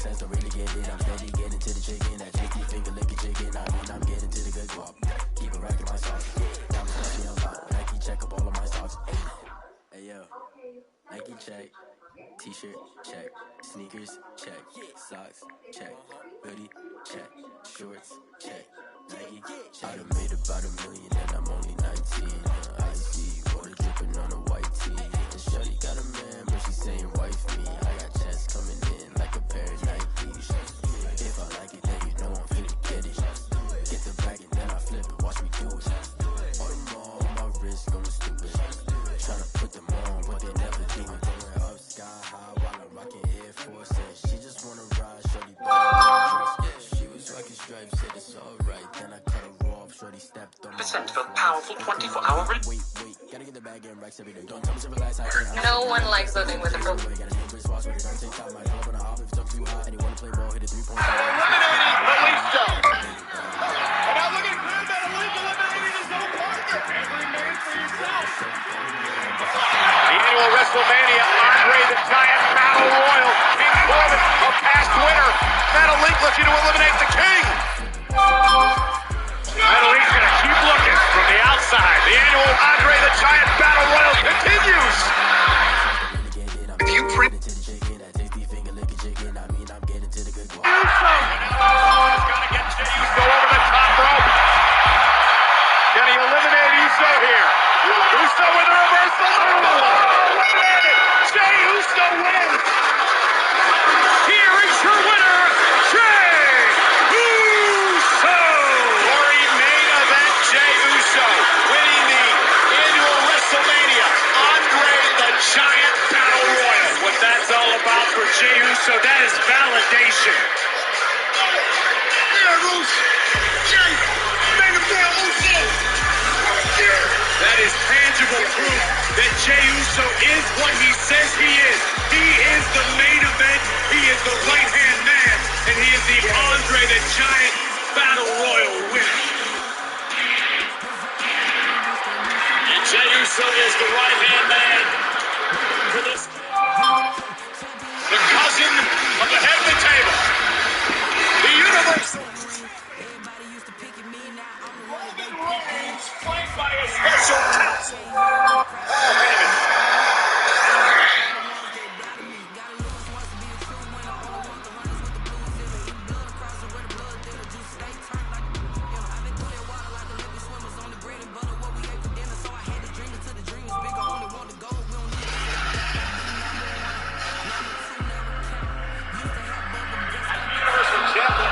sense to really get it. I'm steady getting to the chicken. That 50 finger licking chicken. I mean, I'm getting to the good guap. Keep it racking my sauce. Diamonds flashy on top. Nike check up all of my stocks. Hey yo, Nike check. T-shirt check. Sneakers check. Socks check. Hoodie check. Shorts check. Nike check. I done made about $1 million and I'm only 19. I see water dripping on a white tee. And shorty got a man, but she saying wife me. I got checks coming in like a pair of Nikes. If I like it, then you know I'm finna get it. Get the bag and then I flip it. Watch me do it. All them all on my wrist going stupid. Tryna put them on, but they never do it. Going up sky high while I'm rocking Air Forces. She just wanna ride, shorty better. She was rocking stripes, said it's alright. Then I cut her off, shorty stepped on my Percent of powerful 24-hour. Wait, gotta get the bag and racks everything. Don't tell me to relax. No one likes living with a broke. Eliminating Luiso. And now look at Graham Metalik eliminating his own partner. Every man for yourself. The annual WrestleMania Andre the Giant Battle Royal. King Corbin, a past winner. Metalik looking to eliminate the King. Metalik's going to keep looking from the outside. The annual Andre the Giant Battle Royal continues. If you print Uso with a reversal. Jey Uso wins. Here is your winner, Jey Uso. Glory main event, Jey Uso winning the annual WrestleMania Andre the Giant Battle Royal. What that's all about for Jey Uso, that is validation. Yeah, Uso. Jey, make him feel Uso. That is tangible proof that Jey Uso is what he says he is. He is the main event, he is the right-hand man, and he is the Andre the Giant Battle Royal winner. And Jey Uso is the right-hand man for this. The cousin of the head of the table. The Universal. Played by a special counsel. Oh, man.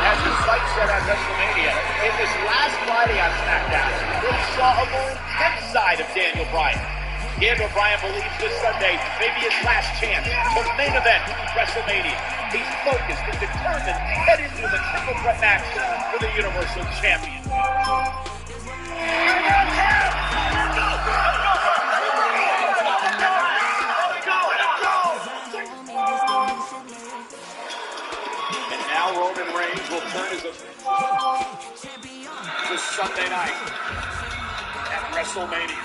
Has his sights set on WrestleMania. In this last Friday on SmackDown, we saw a more intense side of Daniel Bryan. Daniel Bryan believes this Sunday may be his last chance to main event WrestleMania. He's focused and determined to head into the triple threat match for the Universal Champion. Roman Reigns will turn his this Sunday night at WrestleMania.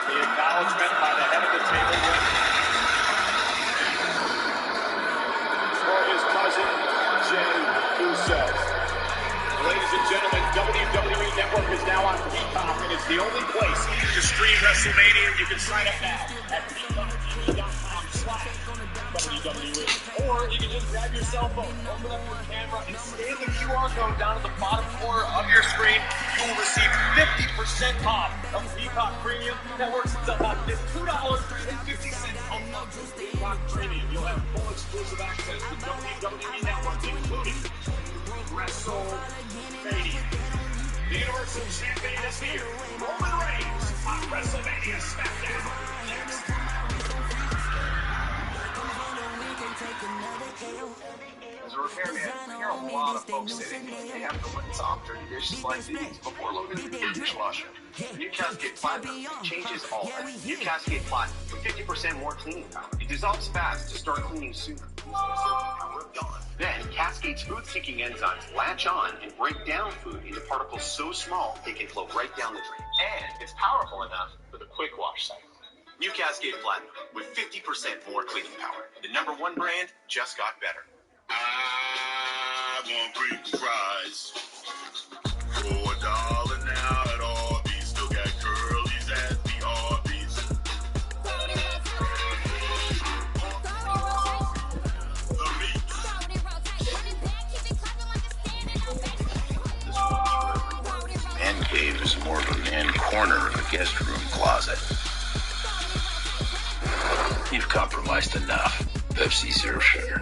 The acknowledgement by the head of the table for his cousin, Jey Uso. Ladies and gentlemen, WWE Network is now on Peacock, and it's the only place to stream WrestleMania. You can sign up now at peacocktv.com/WWE. Or you can just grab your cell phone, open up your camera, and scan the QR code down at the bottom corner of your screen. You will receive 50% off of Peacock Premium. That works out about $2.50 a month for Peacock Premium. You'll have full exclusive access to WWE Network, including WrestleMania. The Universal Champion is here. Roman Reigns on WrestleMania SmackDown. Next. As a repairman, I hear a lot of folks say they have to rinse off dirty dishes like these before loading into the dishwasher. New Cascade Platinum changes all that. New Cascade Platinum for 50% more cleaning power. It dissolves fast to start cleaning sooner. Then, Cascade's food-seeking enzymes latch on and break down food into particles so small they can flow right down the drain. And it's powerful enough for the quick wash cycle. New Cascade Platinum with 50% more cleaning power. The #1 brand just got better. I want cream fries for $1 now at Arby's. Still got curlies at the Arby's. The meat. Man cave is more of a man corner of a guest room closet. You've compromised enough. Pepsi Zero Sugar.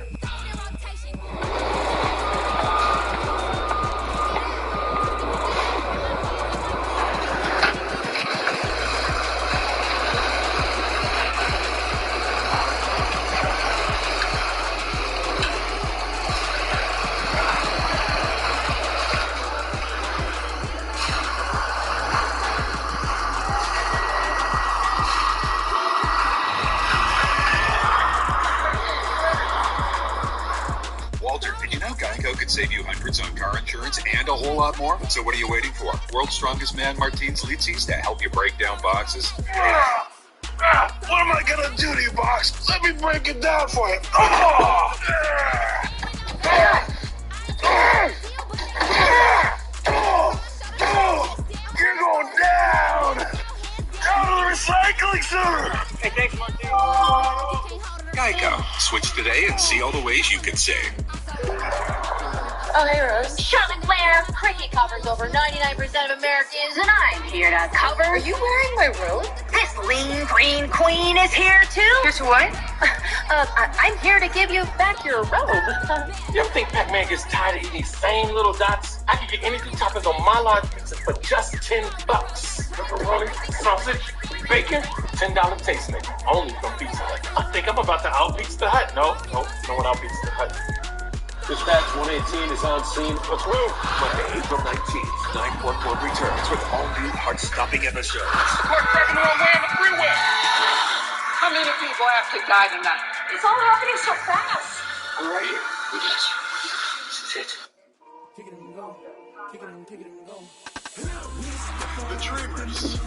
Could save you hundreds on car insurance and a whole lot more. So what are you waiting for? World's Strongest Man Martins Litzis to help you break down boxes. What am I gonna do to you, Box? Let me break it down for you. You're going down! Down to the recycling center! Hey, thanks, Martin. Geico. Switch today and see all the ways you can save. Oh, hey, Rose. Charlotte Blair, cricket covers over 99% of Americans, and I'm here to cover. Are you wearing my robe? This lean green queen is here too. Here to what? I'm here to give you back your robe. You ever think Pac-Man gets tired of eating these same little dots? I can get any two toppings on my large pizza for just $10. Pepperoni, sausage, bacon, $10 tasting. Only from Pizza Hut. I think I'm about to out-pizza the Hut. No one out-pizza the Hut. Dispatch 118 is on scene. Let's move. Monday, April 19th, 911 returns with all new heart-stopping episodes. Support driving the wrong way on the freeway. How many people actually died in that? It's all happening so fast. I'm right here. We got you. This is it. The Dreamers.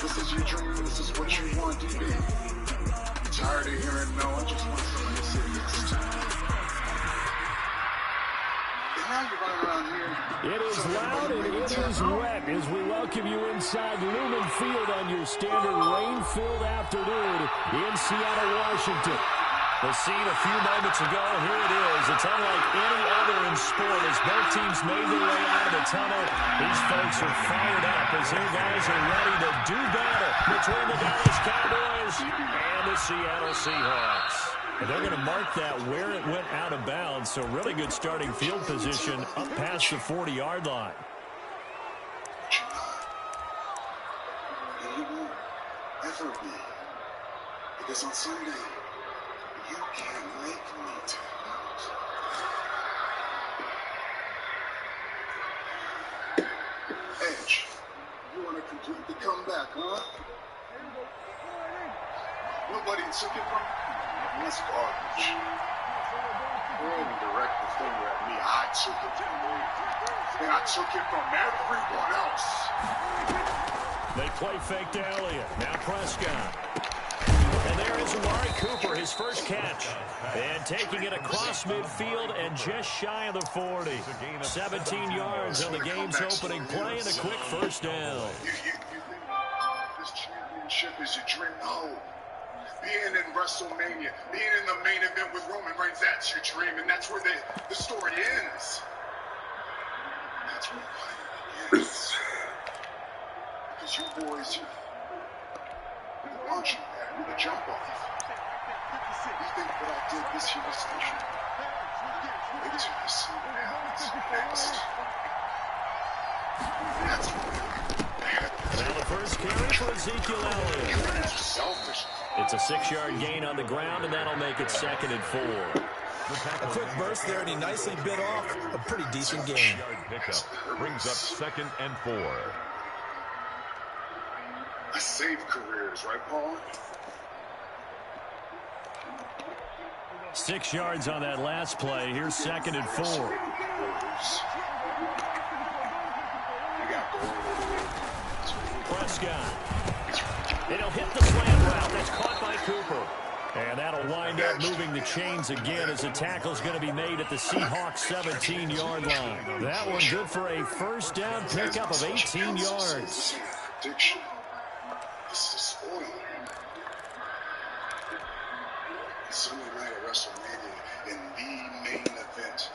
This is your dream. This is what you want to be. I'm tired of hearing no. I just want someone to say yes to. And now you're running around here. It is loud and it is wet as we welcome you inside Lumen Field on your standard rain-filled afternoon in Seattle, Washington. The scene a few moments ago, here it is. It's unlike any other in sport as both teams made their way out of the tunnel. These folks are fired up as their guys are ready to do battle between the Dallas Cowboys and the Seattle Seahawks. And they're going to mark that where it went out of bounds, so really good starting field position up past the 40-yard line. You won't ever be. Because on Sunday, you can't make me tap out. Edge, you want to complete the comeback, huh? Nobody took it from me. That's garbage. Go ahead and direct the finger at me. I took it from you. And I took it from everyone else. They play fake to Elliott. Now Prescott. And there is Amari Cooper, his first catch. And taking it across midfield and just shy of the 40. 17 yards on the game's opening play and a quick first down. You think this championship is your dream? No. Being in WrestleMania, being in the main event with Roman Reigns, that's your dream, and that's where the story ends. That's where it begins. Because you boys, you're launching pad, you're the jump off. You think what I did this year was special? Wait till you see what happens next. That's what Now the first carry for Ezekiel Elliott. selfish. It's a 6-yard gain on the ground, and that'll make it 2nd and 4. A quick burst there, and he nicely bit off a pretty decent gain. Pickup brings up 2nd and 4. I save careers, right, Paul? 6 yards on that last play. Here's 2nd and 4. Prescott. It'll hit the slant route. That's caught by Cooper. And that'll wind up moving the chains again as the tackle's going to be made at the Seahawks 17-yard line. That one good for a first down pickup of 18 yards. This is spoiler. Sunday night at WrestleMania in the main event.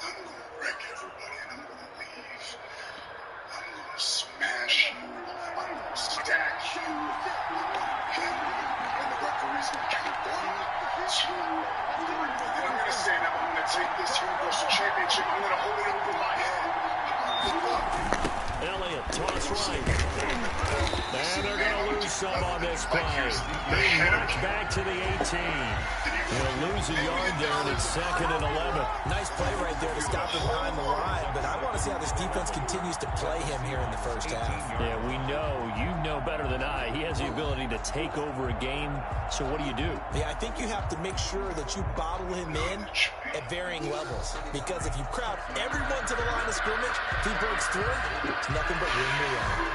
I'm going to wreck everybody and I'm going to leave. I'm going to smash you. I'm going to stack you. I'm going to pin you. And the referee's going to count 1, 2, 3. And then I'm going to stand up. I'm going to take this Universal Championship. I'm going to hold it over my head. I'm going to look up. Elliott, toss right. And they're going to lose some on this play. Being knocked back to the 18. He'll lose a yard there, and it's 2nd and 11. Nice play right there to stop him behind the line, but I want to see how this defense continues to play him here in the first half. Yeah, we know. You know better than I. He has the ability to take over a game, so what do you do? Yeah, I think you have to make sure that you bottle him in at varying levels, because if you crowd everyone to the line of scrimmage, if he breaks through, it's nothing but room to run.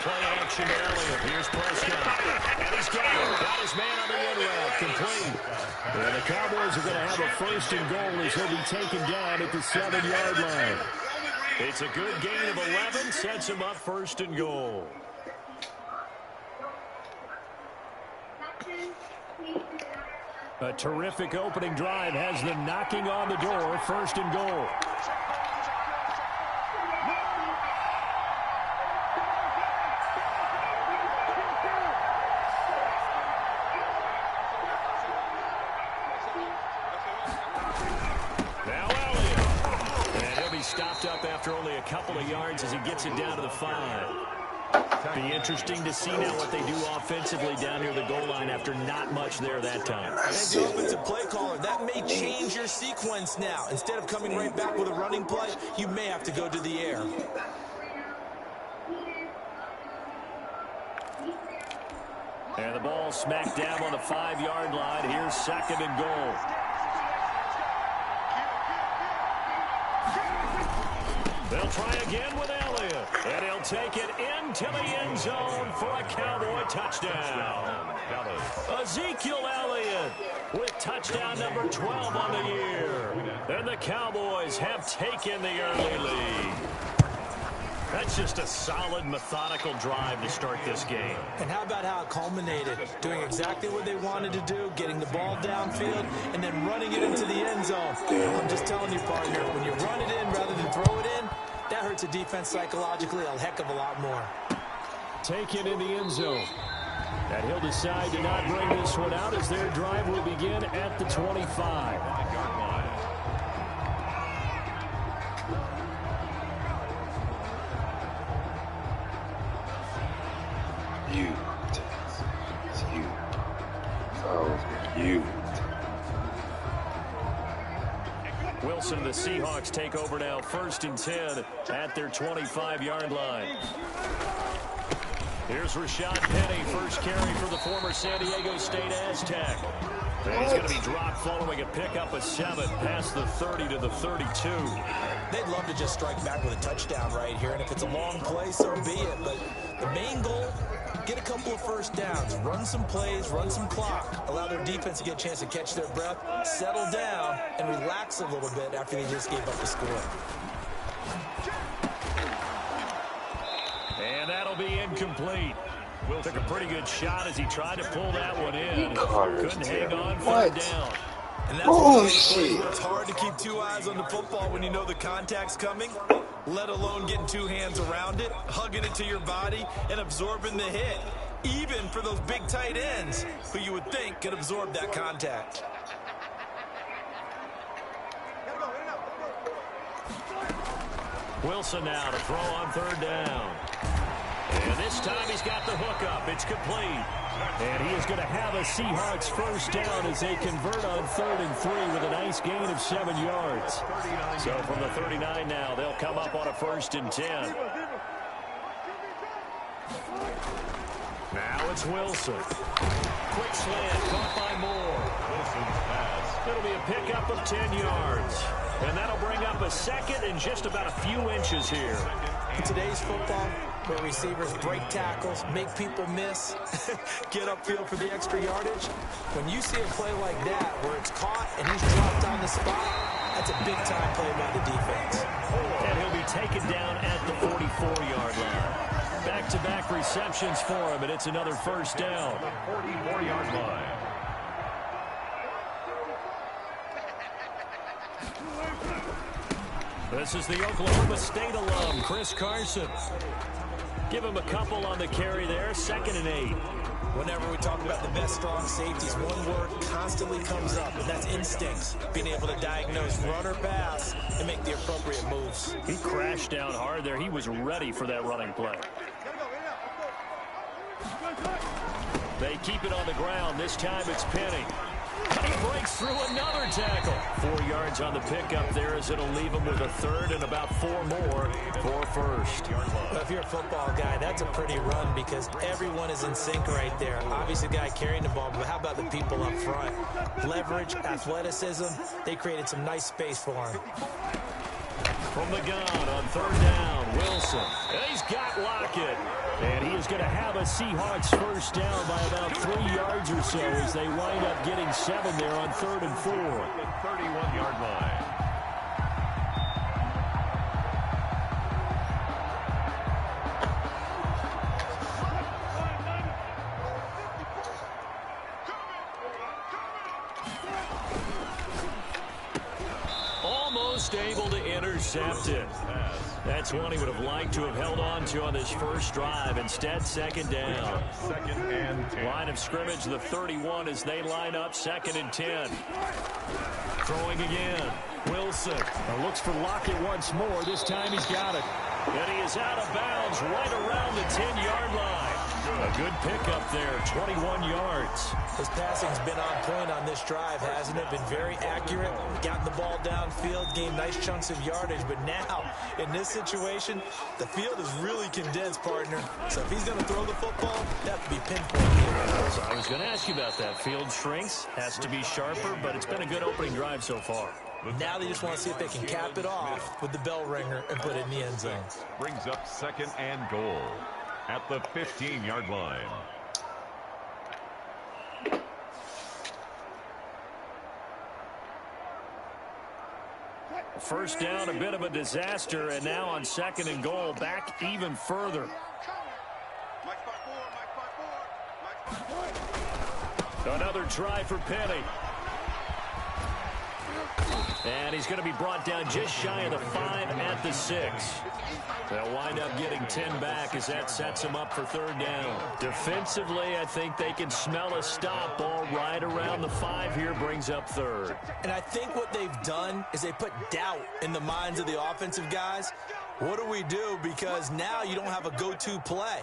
Play action to Elliott. Here's Prescott. And he's got him. Got his man on the in route. Complete. And the Cowboys are going to have a 1st and goal as he'll be taken down at the 7-yard line. It's a good gain of 11. Sets him up 1st and goal. A terrific opening drive has them knocking on the door. 1st and goal. Stopped up after only a couple of yards as he gets it down to the 5. Be interesting to see now what they do offensively down near the goal line after not much there that time. As the offensive play caller, that may change your sequence now. Instead of coming right back with a running play, you may have to go to the air. And the ball smacked down on the 5-yard line. Here's 2nd and goal. They'll try again with Elliott. And he'll take it into the end zone for a Cowboy touchdown. Ezekiel Elliott with touchdown number 12 on the year. And the Cowboys have taken the early lead. That's just a solid, methodical drive to start this game. And how about how it culminated? Doing exactly what they wanted to do, getting the ball downfield, and then running it into the end zone. I'm just telling you, partner, when you run it in rather than throw it in, that hurts a defense psychologically a heck of a lot more. Take it in the end zone. And he'll decide to not bring this one out as their drive will begin at the 25. Wilson and the Seahawks take over now, 1st and 10 at their 25-yard line. Here's Rashad Penny, first carry for the former San Diego State Aztec. And he's going to be dropped following a pickup of 7 past the 30 to the 32. They'd love to just strike back with a touchdown right here, and if it's a long play, so be it. But the main goal, get a couple of first downs, run some plays, run some clock, allow their defense to get a chance to catch their breath, settle down, and relax a little bit after they just gave up the score. And that'll be incomplete. Will took a pretty good shot as he tried to pull that one in. Couldn't hang on for it down. And that's where it's hard to keep 2 eyes on the football when you know the contact's coming, let alone getting 2 hands around it, hugging it to your body, and absorbing the hit, even for those big tight ends who you would think could absorb that contact. Wilson now to throw on 3rd down. And this time he's got the hook up. It's complete. And he is going to have a Seahawks first down as they convert on 3rd and 3 with a nice gain of 7 yards. So from the 39 now, they'll come up on a 1st and 10. Now it's Wilson. Quick slant, caught by Moore. Wilson's pass. It'll be a pickup of 10 yards. And that'll bring up a second and just about a few inches here. In today's football, where receivers break tackles, make people miss, get upfield for the extra yardage, when you see a play like that where it's caught and he's dropped on the spot, that's a big-time play by the defense. And he'll be taken down at the 44-yard line. Back-to-back receptions for him, and it's another first down. 44-yard line. This is the Oklahoma State alum, Chris Carson. Give him a couple on the carry there, 2nd and 8. Whenever we talk about the best strong safeties, one word constantly comes up, and that's instincts. Being able to diagnose run or pass and make the appropriate moves. He crashed down hard there. He was ready for that running play. They keep it on the ground. This time it's Penny. He breaks through another tackle. 4 yards on the pickup there as it'll leave him with a third and about 4 more for first. Well, if you're a football guy, that's a pretty run because everyone is in sync right there. Obviously, the guy carrying the ball, but how about the people up front? Leverage, athleticism, they created some nice space for him. From the gun on 3rd down, Wilson. And he's got Lockett. And he is going to have a Seahawks first down by about 3 yards or so as they wind up getting 7 there on 3rd and 4. 31-yard line. Almost able to intercept it. That's one he would have liked to have held on to on this first drive. Instead, 2nd down. 2nd and 10. Line of scrimmage, the 31 as they line up 2nd and 10. Throwing again. Wilson looks for Lockett once more. This time he's got it. And he is out of bounds right around the 10-yard line. A good pickup there, 21 yards. His passing's been on point on this drive, hasn't it? Been very accurate, gotten the ball downfield, gained nice chunks of yardage. But now, in this situation, the field is really condensed, partner. So if he's going to throw the football, that have to be pinpoint. So I was going to ask you about that. Field shrinks, has to be sharper, but it's been a good opening drive so far. Now they just want to see if they can cap it off with the bell ringer and put it in the end zone. Brings up 2nd and goal at the 15-yard line. First down, a bit of a disaster, and now on 2nd and goal, back even further. Another try for Penny. And he's going to be brought down just shy of the 5 at the 6. They'll wind up getting 10 back as that sets him up for 3rd down. Defensively, I think they can smell a stop ball right around the 5 here, brings up 3rd. And I think what they've done is they put doubt in the minds of the offensive guys. What do we do? Because now you don't have a go-to play.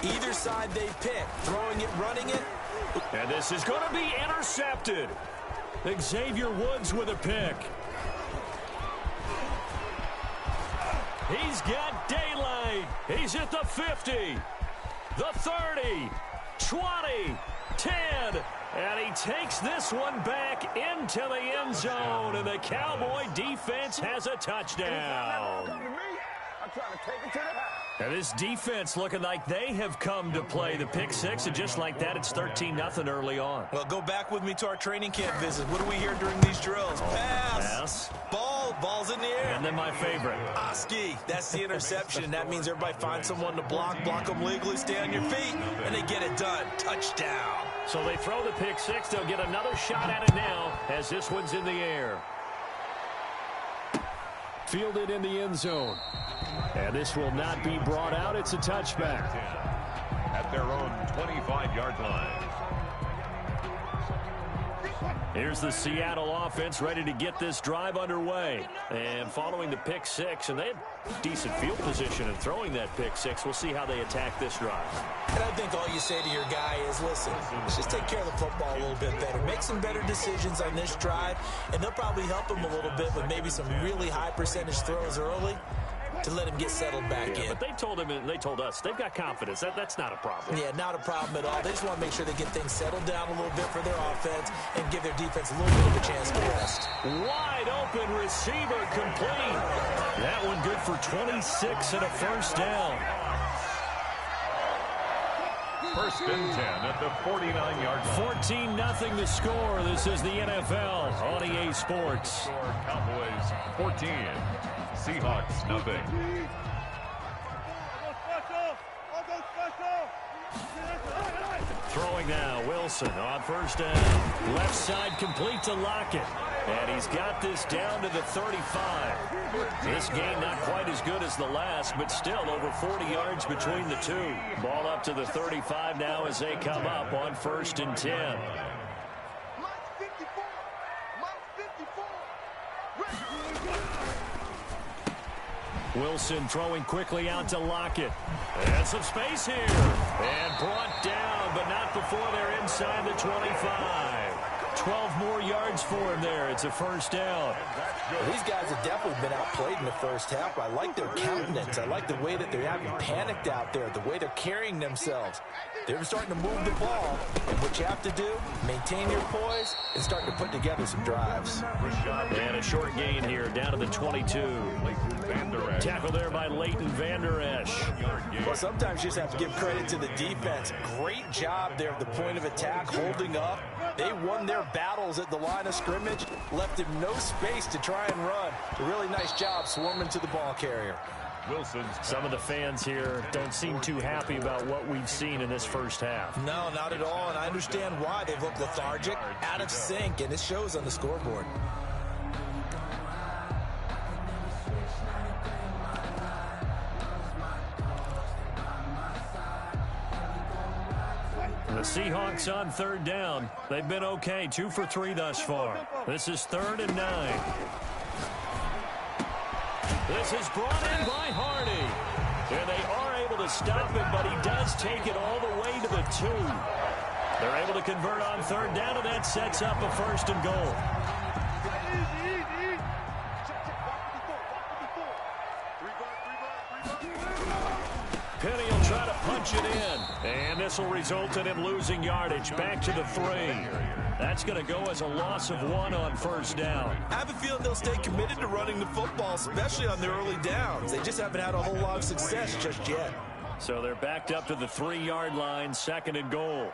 Either side they pick, throwing it, running it. And this is going to be intercepted. Xavier Woods with a pick. He's got daylight. He's at the 50, the 30, 20, 10. And he takes this one back into the end zone. And the Cowboy defense has a touchdown. And this defense looking like they have come to play the pick 6, and just like that, it's 13-0 early on. Well, go back with me to our training camp visit. What do we hear during these drills? Pass. Ball's in the air. And then my favorite. Oski, that's the interception. That means everybody finds someone to block them legally, stay on your feet, and they get it done. Touchdown. So they throw the pick 6. They'll get another shot at it now as this one's in the air. Fielded in the end zone. And this will not be brought out. It's a touchback. At their own 25-yard line. Here's the Seattle offense ready to get this drive underway. And following the pick 6, and they had decent field position in throwing that pick 6. We'll see how they attack this drive. And I think all you say to your guy is, listen, let's just take care of the football a little bit better. Make some better decisions on this drive, and they'll probably help him a little bit with maybe some really high percentage throws early. to let him get settled back in. But they told us they've got confidence. That's not a problem. Yeah, not a problem at all. They just want to make sure they get things settled down a little bit for their offense and give their defense a little bit of a chance to rest. Wide open receiver complete. That one good for 26 and a first down. First and 10 at the 49-yard line. 14-0 the score. This is the NFL on EA Sports. Cowboys 14. Seahawks nothing. Throwing now, Wilson on first down. Left side complete to Lockett. And he's got this down to the 35. This game not quite as good as the last, but still over 40 yards between the two. Ball up to the 35 now as they come up on first and 10. Wilson throwing quickly out to Lockett. And some space here. And brought down, but not before they're inside the 25. 12 more yards for him there. It's a first down. Well, these guys have definitely been outplayed in the first half. I like their countenance. I like the way that they're having panicked out there, the way they're carrying themselves. They're starting to move the ball. And what you have to do, maintain your poise and start to put together some drives. And a short gain here, down to the 22. Tackle there by Leighton Vander Esch. Well, sometimes you just have to give credit to the defense. Great job there at the point of attack, holding up. They won their battles at the line of scrimmage, left him no space to try and run. A really nice job swarming to the ball carrier. Some of the fans here don't seem too happy about what we've seen in this first half. No, not at all, and I understand why. They've looked lethargic, out of sync, and it shows on the scoreboard. The Seahawks on third down. They've been okay, 2 for 3 thus far. This is 3rd and 9. This is brought in by Hardy. And they are able to stop him, but he does take it all the way to the 2. They're able to convert on third down, and that sets up a first and goal. Penny will try to punch it in. And this will result in him losing yardage back to the 3. That's going to go as a loss of 1 on first down. I have a feeling they'll stay committed to running the football, especially on their early downs. They just haven't had a whole lot of success just yet. So they're backed up to the 3-yard line, 2nd and goal.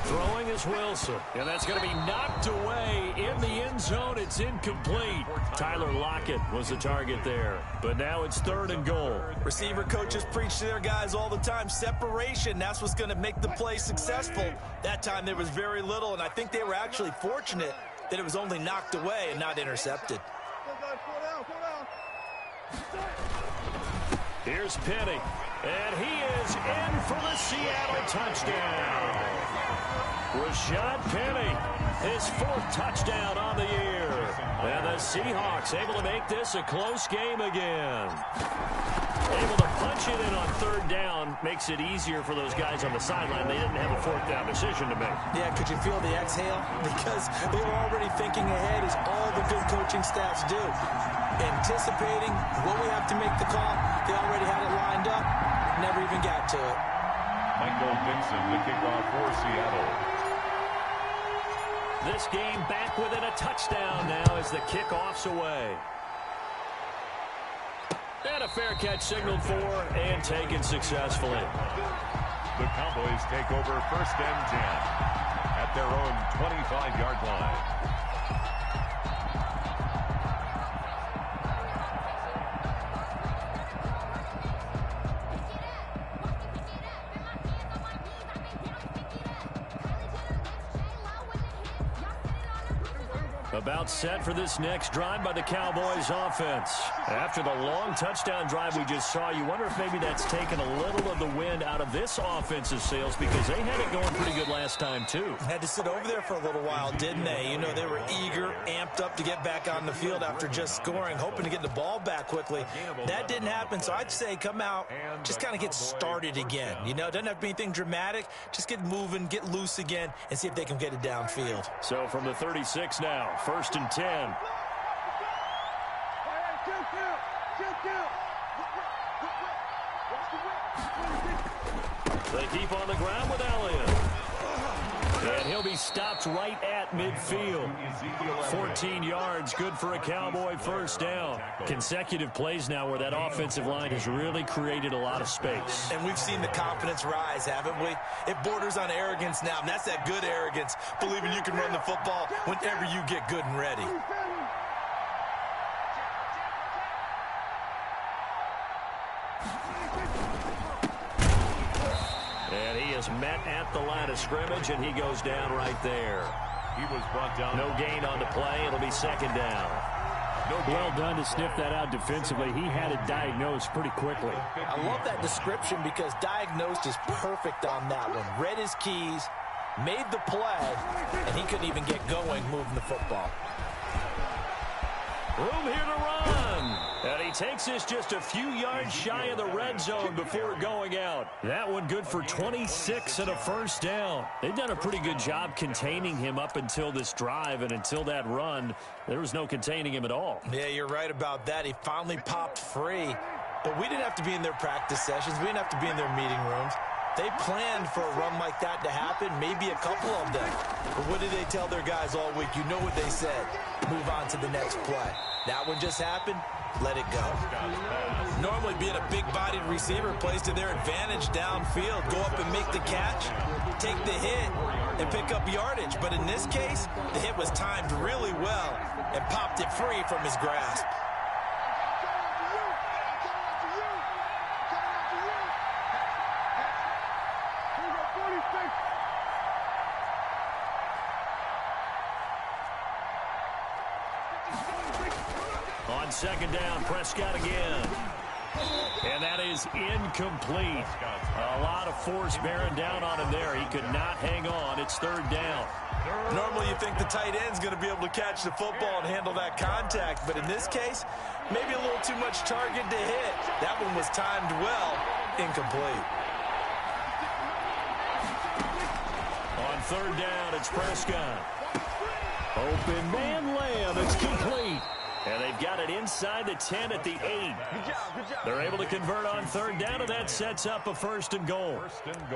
Throwing is Wilson, and that's going to be knocked away in the end zone. It's incomplete. Tyler Lockett was the target there, but now it's 3rd and goal. Receiver coaches preach to their guys all the time. Separation, that's what's going to make the play successful. That time there was very little, and I think they were actually fortunate that it was only knocked away and not intercepted. Here's Penny, and he is in for the Seattle touchdown. Rashad Penny, his 4th touchdown on the year. And the Seahawks able to make this a close game again. Able to punch it in on 3rd down makes it easier for those guys on the sideline. They didn't have a 4th down decision to make. Yeah, could you feel the exhale? Because they were already thinking ahead, as all the good coaching staffs do. Anticipating when we have to make the call. They already had it lined up. Never even got to it. Michael Dixon, the kickoff for Seattle. This game back within a touchdown now as the kickoff's away. And a fair catch signaled for and taken successfully. The Cowboys take over 1st and 10 at their own 25-yard line. About set for this next drive by the Cowboys offense. After the long touchdown drive we just saw, you wonder if maybe that's taken a little of the wind out of this offensive sails, because they had it going pretty good last time too. Had to sit over there for a little while, didn't they? You know, they were eager, amped up to get back on the field after just scoring, hoping to get the ball back quickly. That didn't happen, so I'd say come out, just kind of get started again. You know, it doesn't have to be anything dramatic. Just get moving, get loose again, and see if they can get it downfield. So from the 36 now, 1st and 10. They keep on the ground with Elliott. And he'll be stopped right at midfield. 14 yards, good for a Cowboy first down. Consecutive plays now where that offensive line has really created a lot of space. And we've seen the confidence rise, haven't we? It borders on arrogance now, and that's that good arrogance, believing you can run the football whenever you get good and ready. And he is met at the line of scrimmage, and he goes down right there. He was brought down. No gain on the play. It'll be second down. Well done to sniff that out defensively. He had it diagnosed pretty quickly. I love that description because diagnosed is perfect on that one. Read his keys, made the play, and he couldn't even get going moving the football. Room here to run. And he takes this just a few yards shy of the red zone before going out. That one good for 26 and a first down. They've done a pretty good job containing him up until this drive, and until that run, there was no containing him at all. Yeah, you're right about that. He finally popped free. But we didn't have to be in their practice sessions. We didn't have to be in their meeting rooms. They planned for a run like that to happen, maybe a couple of them. But what did they tell their guys all week? You know what they said. Move on to the next play. That one just happened. Let it go. Normally being a big-bodied receiver plays to their advantage downfield. Go up and make the catch, take the hit, and pick up yardage. But in this case, the hit was timed really well and popped it free from his grasp. On second down, Prescott again. And that is incomplete. A lot of force bearing down on him there. He could not hang on. It's third down. Normally you think the tight end's going to be able to catch the football and handle that contact. But in this case, maybe a little too much target to hit. That one was timed well. Incomplete. On third down, it's Prescott. Open man Lamb. It's complete. And they've got it inside the 10 at the 8. They're able to convert on third down, and that sets up a first and goal.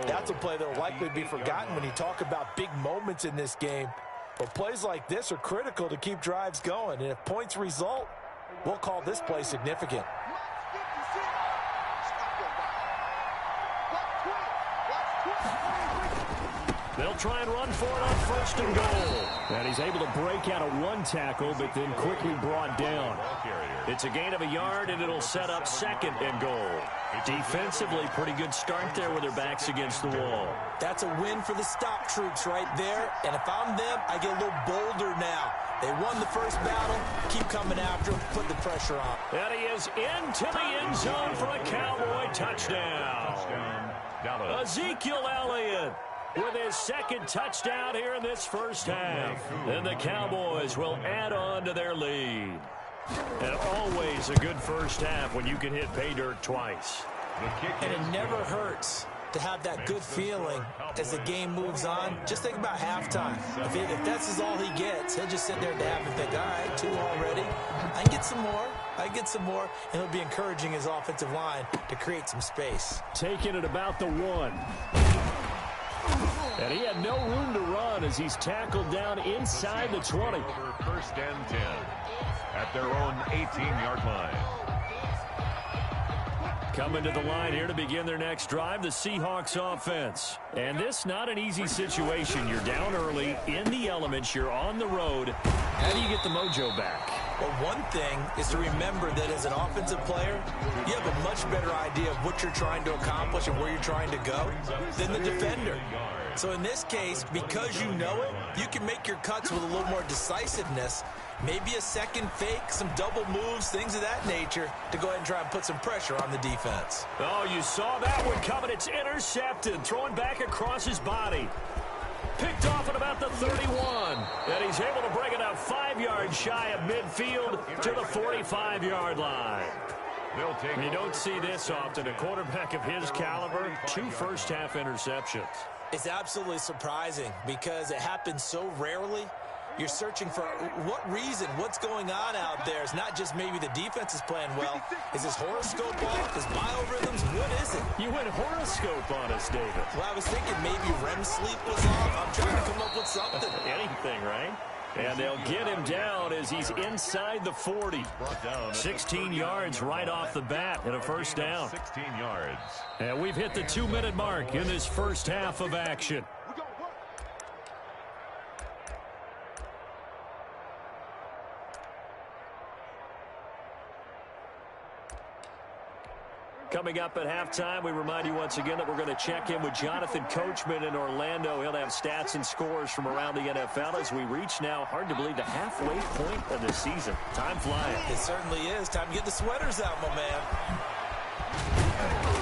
That's a play that will likely be forgotten when you talk about big moments in this game. But plays like this are critical to keep drives going. And if points result, we'll call this play significant. They'll try and run for it on first and goal. And he's able to break out of one tackle, but then quickly brought down. It's a gain of a yard, and it'll set up second and goal. Defensively, pretty good start there with their backs against the wall. That's a win for the stop troops right there. And if I'm them, I get a little bolder now. They won the first battle. Keep coming after them. Put the pressure on. And he is into the end zone for a Cowboy touchdown. Ezekiel Elliott with his second touchdown here in this first half. And the Cowboys will add on to their lead. And always a good first half when you can hit pay dirt twice. And it never hurts to have that good feeling as the game moves on. Just think about halftime. If that's all he gets, he'll just sit there at the half and think, all right, 2 already. I can get some more. I get some more. And he'll be encouraging his offensive line to create some space. Taking it about the 1. And he had no room to run as he's tackled down inside the 20. First and 10 at their own 18-yard line. Coming to the line here to begin their next drive, the Seahawks offense. And this not an easy situation. You're down early, in the elements, you're on the road. How do you get the mojo back? Well, one thing is to remember that as an offensive player, you have a much better idea of what you're trying to accomplish and where you're trying to go than the defender. So in this case, because you know it, you can make your cuts with a little more decisiveness. Maybe a second fake, some double moves, things of that nature to go ahead and try and put some pressure on the defense. Oh, you saw that one coming. It's intercepted, throwing back across his body. Picked off at about the 31. And he's able to bring it out 5 yards shy of midfield to the 45-yard line. You don't see this often. A quarterback of his caliber, 2 first-half interceptions. It's absolutely surprising because it happens so rarely. You're searching for what reason, what's going on out there. It's not just maybe the defense is playing well. Is his horoscope off? His biorhythms? What is it? You went horoscope on us, David. Well, I was thinking maybe REM sleep was off. I'm trying to come up with something. Anything, right? And they'll get him down as he's inside the 40. 16 yards right off the bat and a first down. 16 yards. And we've hit the 2-minute mark in this first half of action. Coming up at halftime, we remind you once again that we're going to check in with Jonathan Coachman in Orlando. He'll have stats and scores from around the NFL as we reach now, hard to believe, the halfway point of the season. Time flying. It certainly is. Time to get the sweaters out, my man.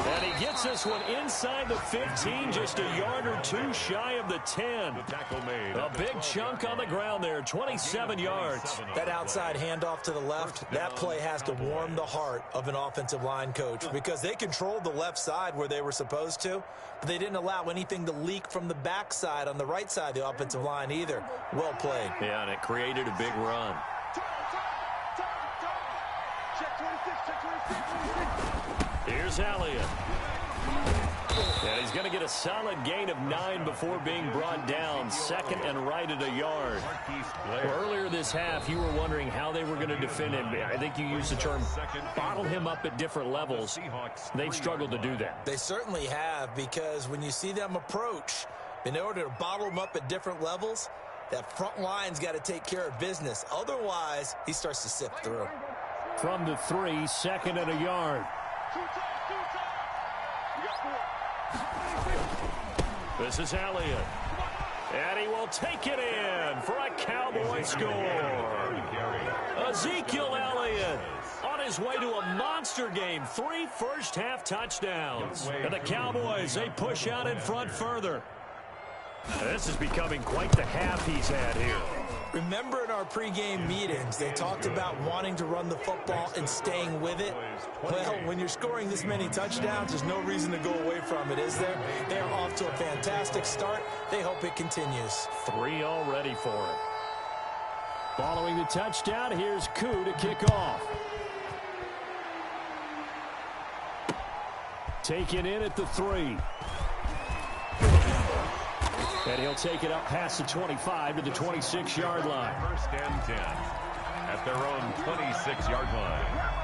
And he gets this one inside the 15, just a yard or two shy of the 10. The tackle made. A big chunk on the ground there, 27 yards. That outside handoff to the left, that play has to warm the heart of an offensive line coach because they controlled the left side where they were supposed to, but they didn't allow anything to leak from the backside on the right side of the offensive line either. Well played. Yeah, and it created a big run. Here's Elliott. And he's going to get a solid gain of 9 before being brought down. Second and right at a yard. Well, earlier this half, you were wondering how they were going to defend him. I think you used the term bottle him up at different levels. They've struggled to do that. They certainly have, because when you see them approach, in order to bottle him up at different levels, that front line's got to take care of business. Otherwise, he starts to sift through. From the 3, second and a yard. This is Elliott. And he will take it in for a Cowboy score. Ezekiel Elliott on his way to a monster game. 3 first-half touchdowns. And the Cowboys, they push out in front further. This is becoming quite the half he's had here. Remember in our pregame meetings, they talked about wanting to run the football and staying with it? Well, when you're scoring this many touchdowns, there's no reason to go away from it, is there? They are off to a fantastic start. They hope it continues. 3 already for him. Following the touchdown, here's Koo to kick off. Taken in at the 3. And he'll take it up past the 25 to the 26-yard line. First and 10 at their own 26-yard line.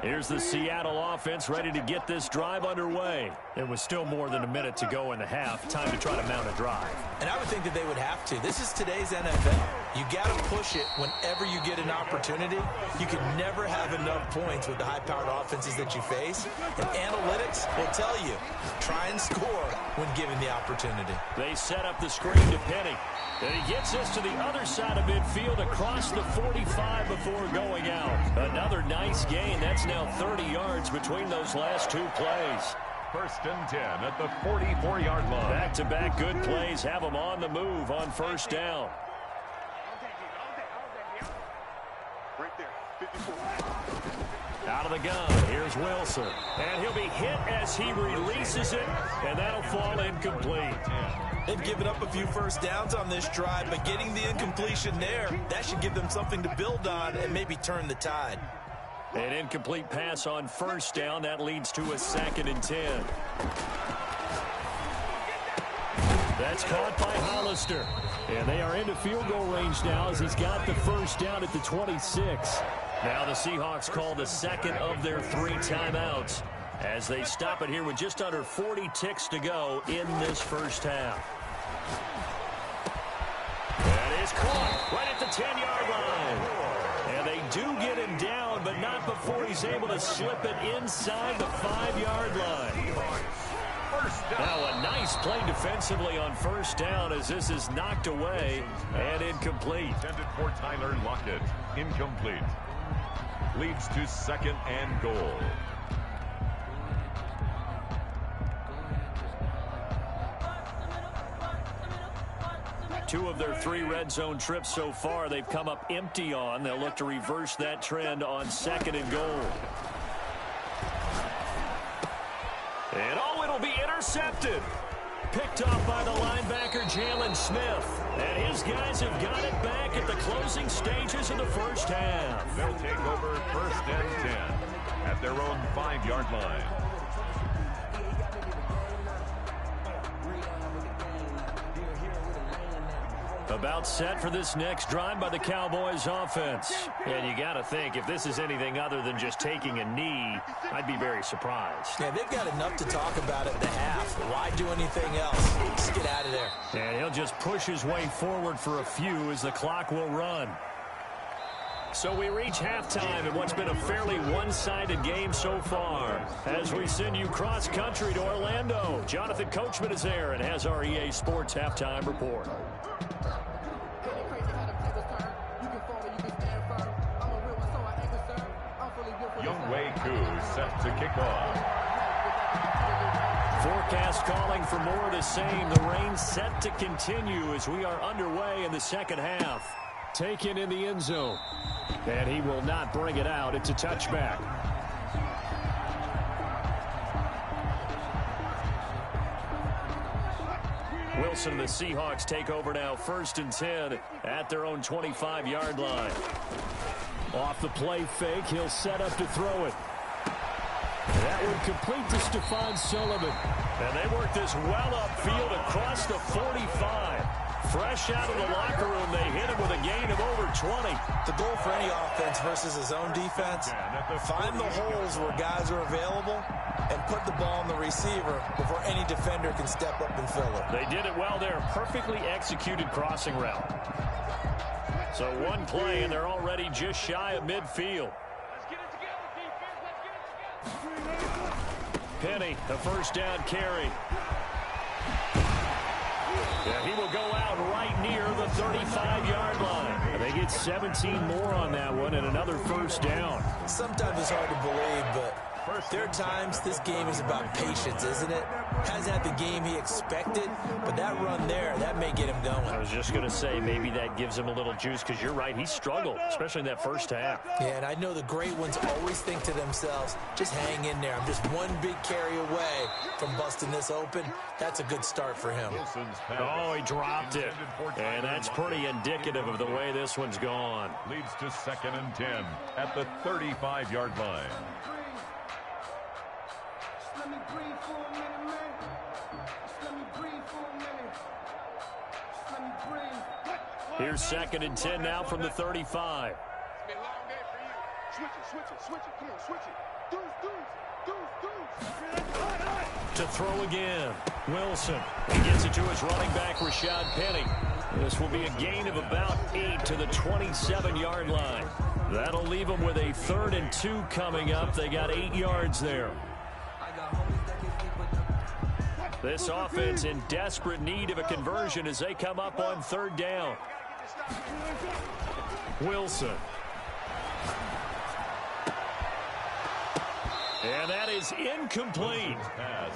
Here's the Seattle offense ready to get this drive underway. It was still more than a minute to go in the half. Time to try to mount a drive. And I would think that they would have to. This is today's NFL. You got to push it whenever you get an opportunity. You can never have enough points with the high-powered offenses that you face. And analytics will tell you, try and score when given the opportunity. They set up the screen to Penny. And he gets this to the other side of midfield across the 45 before going out. Another nice gain. That's now 30 yards between those last 2 plays. First and 10 at the 44-yard line. Back-to-back good plays have them on the move on first down. Out of the gun, here's Wilson. And he'll be hit as he releases it, and that'll fall incomplete. They've given up a few first downs on this drive, but getting the incompletion there, that should give them something to build on and maybe turn the tide. An incomplete pass on first down. That leads to a 2nd and 10. That's caught by Hollister. And they are into field goal range now as he's got the first down at the 26. Now the Seahawks call the second of their 3 timeouts as they stop it here with just under 40 ticks to go in this first half. That is caught right at the 10-yard line. And they do get him down, but not before he's able to slip it inside the 5-yard line. Now a nice play defensively on first down as this is knocked away and incomplete. Intended for Tyler Lockett. Incomplete. Leads to 2nd and goal. Two of their 3 red zone trips so far they've come up empty on. They'll look to reverse that trend on 2nd and goal. And it'll be intercepted. Picked off by the linebacker, Jalen Smith. And his guys have got it back at the closing stages of the first half. They'll take over 1st and 10 at their own 5-yard line. About set for this next drive by the Cowboys offense. And you got to think, if this is anything other than just taking a knee, I'd be very surprised. Yeah, they've got enough to talk about at the half. Why do anything else? Just get out of there. And he'll just push his way forward for a few as the clock will run. So we reach halftime in what's been a fairly one-sided game so far. As we send you cross-country to Orlando, Jonathan Coachman is there and has our EA Sports Halftime Report. Younghoe Koo set to kick off. Forecast calling for more of the same. The rain set to continue as we are underway in the second half. Taken in the end zone. And he will not bring it out. It's a touchback. Wilson and the Seahawks take over now 1st and 10 at their own 25-yard line. Off the play fake, he'll set up to throw it. That one complete to Stephon Sullivan. And they work this well upfield across the 45. Fresh out of the locker room, they hit him with a gain of over 20. The goal for any offense versus his own defense, find the holes where guys are available and put the ball on the receiver before any defender can step up and fill it. They did it well there. Perfectly executed crossing route. So one play, and they're already just shy of midfield. Penny, the first down carry. Yeah, he will go out right near the 35-yard line. And they get 17 more on that one and another first down. Sometimes it's hard to believe, but there are times this game is about patience, isn't it? Hasn't had the game he expected, but that run there, that may get him going. I was just going to say, maybe that gives him a little juice, because you're right, he struggled, especially in that first half. Yeah, and I know the great ones always think to themselves, just hang in there. I'm just one big carry away from busting this open. That's a good start for him. Oh, he dropped it. And that's pretty indicative of the way this one's gone. Leads to 2nd and 10 at the 35-yard line. Let me breathe for a minute, man. Let me breathe for a minute. Let me breathe. Here's 2nd and 10 now from the 35. It's been a long day for you. Switch it. Come on, switch it. Deuce. To throw again. Wilson. He gets it to his running back, Rashad Penny. This will be a gain of about 8 to the 27-yard line. That'll leave them with a 3rd and 2 coming up. They got 8 yards there. This offense in desperate need of a conversion as they come up on 3rd down. Wilson. And that is incomplete.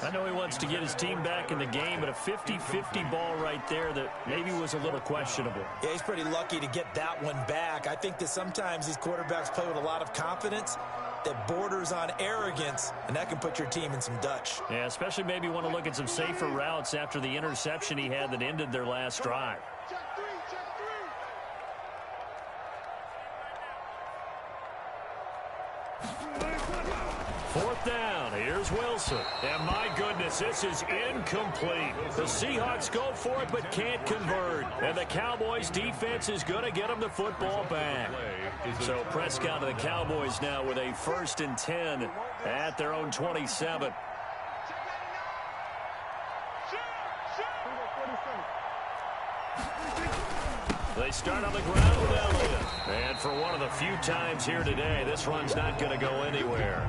I know he wants to get his team back in the game, but a 50-50 ball right there that maybe was a little questionable. Yeah, he's pretty lucky to get that one back. I think that sometimes these quarterbacks play with a lot of confidence that borders on arrogance, and that can put your team in some Dutch. Yeah, especially maybe want to look at some safer routes after the interception he had that ended their last drive. Fourth down. Here's Wilson. And my goodness, this is incomplete. The Seahawks go for it but can't convert. And the Cowboys defense is going to get them the football back. So Prescott and the Cowboys now with a 1st and 10 at their own 27. They start on the ground with Elliott. And for one of the few times here today, this run's not going to go anywhere.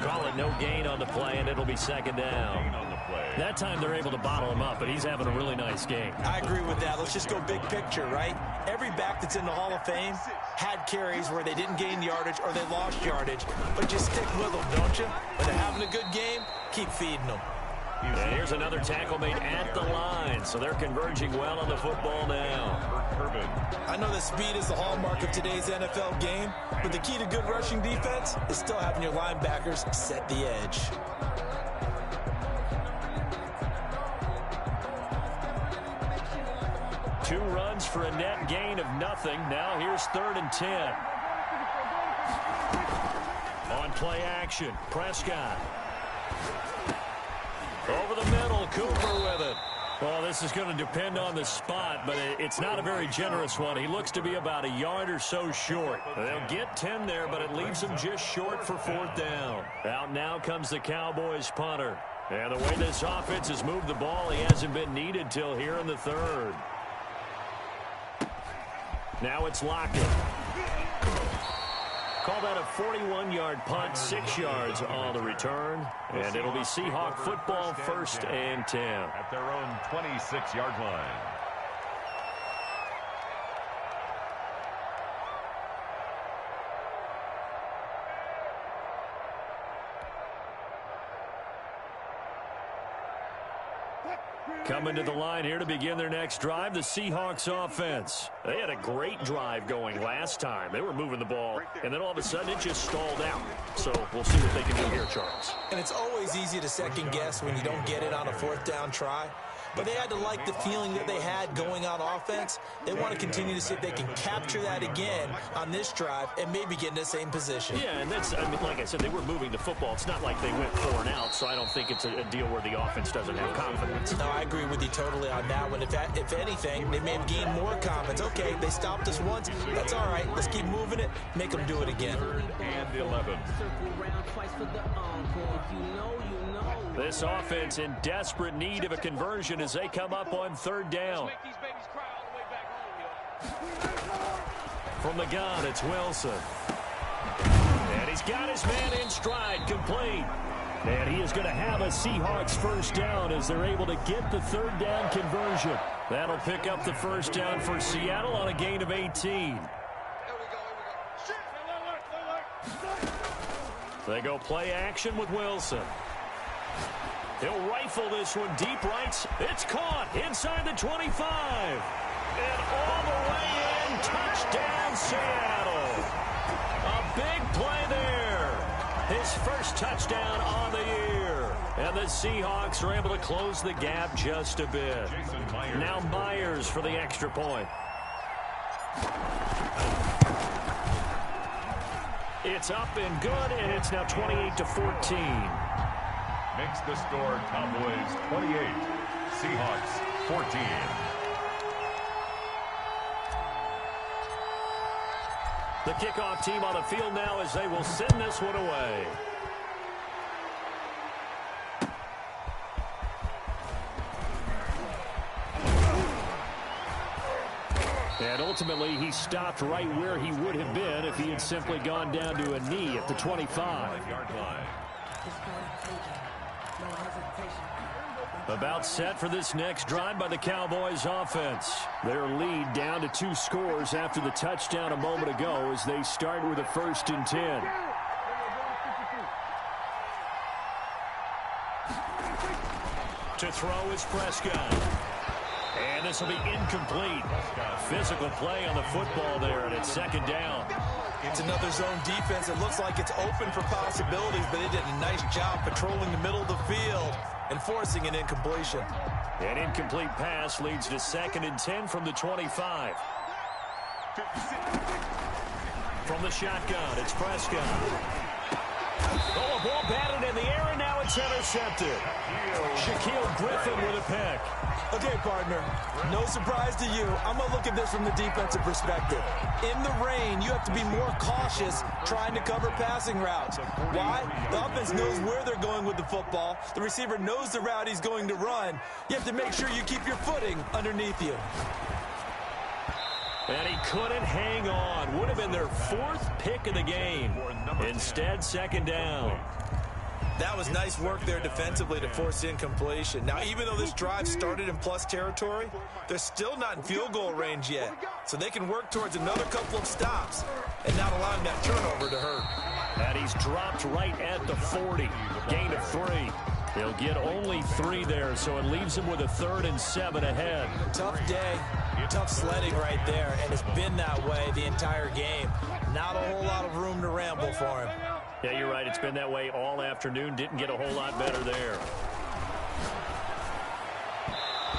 Call it no gain on the play, and it'll be 2nd down. That time they're able to bottle him up, but he's having a really nice game. I agree with that. Let's just go big picture, right? Every back that's in the Hall of Fame had carries where they didn't gain yardage or they lost yardage, but you stick with them, don't you? When they're having a good game, keep feeding them. And here's another tackle made at the line, so they're converging well on the football now. I know that speed is the hallmark of today's NFL game, but the key to good rushing defense is still having your linebackers set the edge. 2 runs for a net gain of nothing. Now here's 3rd and 10. On play action, Prescott. Over the middle, Cooper with it. Well, this is going to depend on the spot, but it's not a very generous one. He looks to be about a yard or so short. They'll get 10 there, but it leaves them just short for 4th down. Out now comes the Cowboys punter. And the way this offense has moved the ball, he hasn't been needed till here in the 3rd. Now it's Lockett. Call that a 41-yard punt, 6 yards on the return. And it'll be Seahawk football, 1st and 10. At their own 26-yard line. Coming to the line here to begin their next drive, the Seahawks offense. They had a great drive going last time. They were moving the ball, and then all of a sudden it just stalled out. So we'll see what they can do here, Charles. And it's always easy to second guess when you don't get it on a 4th down try. But they had to like the feeling that they had going on offense. They want to continue to see if they can capture that again on this drive and maybe get in the same position. Yeah, and that's, I mean, like I said, they were moving the football. It's not like they went 4 and out, so I don't think it's a deal where the offense doesn't have confidence. No, I agree with you totally on that one. If anything, they may have gained more confidence. Okay, they stopped us once. That's all right. Let's keep moving it. Make them do it again. 3rd and 11. This offense in desperate need of a conversion as they come up on 3rd down. From the gun, it's Wilson. And he's got his man in stride, complete. And he is going to have a Seahawks 1st down as they're able to get the 3rd down conversion. That'll pick up the 1st down for Seattle on a gain of 18. They go play action with Wilson. He'll rifle this one deep right. It's caught inside the 25. And all the way in. Touchdown, Seattle. A big play there. His first touchdown on the year. And the Seahawks are able to close the gap just a bit. Now Myers for the extra point. It's up and good, and it's now 28-14. Makes the score Cowboys 28, Seahawks 14. The kickoff team on the field now as they will send this one away. And ultimately, he stopped right where he would have been if he had simply gone down to a knee at the 25-yard line. About set for this next drive by the Cowboys offense. Their lead down to 2 scores after the touchdown a moment ago as they start with a 1st and 10. To throw is Prescott. And this will be incomplete. Physical play on the football there, and it's 2nd down. It's another zone defense. It looks like it's open for possibilities, but they did a nice job patrolling the middle of the field and forcing an incompletion. An incomplete pass leads to 2nd and 10 from the 25. From the shotgun, it's Prescott. Oh, a ball batted in the air, and now it's intercepted. Shaquille Griffin with a pick. Okay, partner, no surprise to you. I'm going to look at this from the defensive perspective. In the rain, you have to be more cautious trying to cover passing routes. Why? The offense knows where they're going with the football. The receiver knows the route he's going to run. You have to make sure you keep your footing underneath you. And he couldn't hang on. Would have been their 4th pick of the game. Instead, 2nd down. That was nice work there defensively to force incompletion. Now, even though this drive started in plus territory, they're still not in field goal range yet. So they can work towards another couple of stops and not allowing that turnover to hurt. And he's dropped right at the 40. Gain of 3. He'll get only 3 there, so it leaves him with a 3rd and 7 ahead. Tough day, tough sledding right there, and it's been that way the entire game. Not a whole lot of room to ramble for him. Yeah, you're right. It's been that way all afternoon. Didn't get a whole lot better there.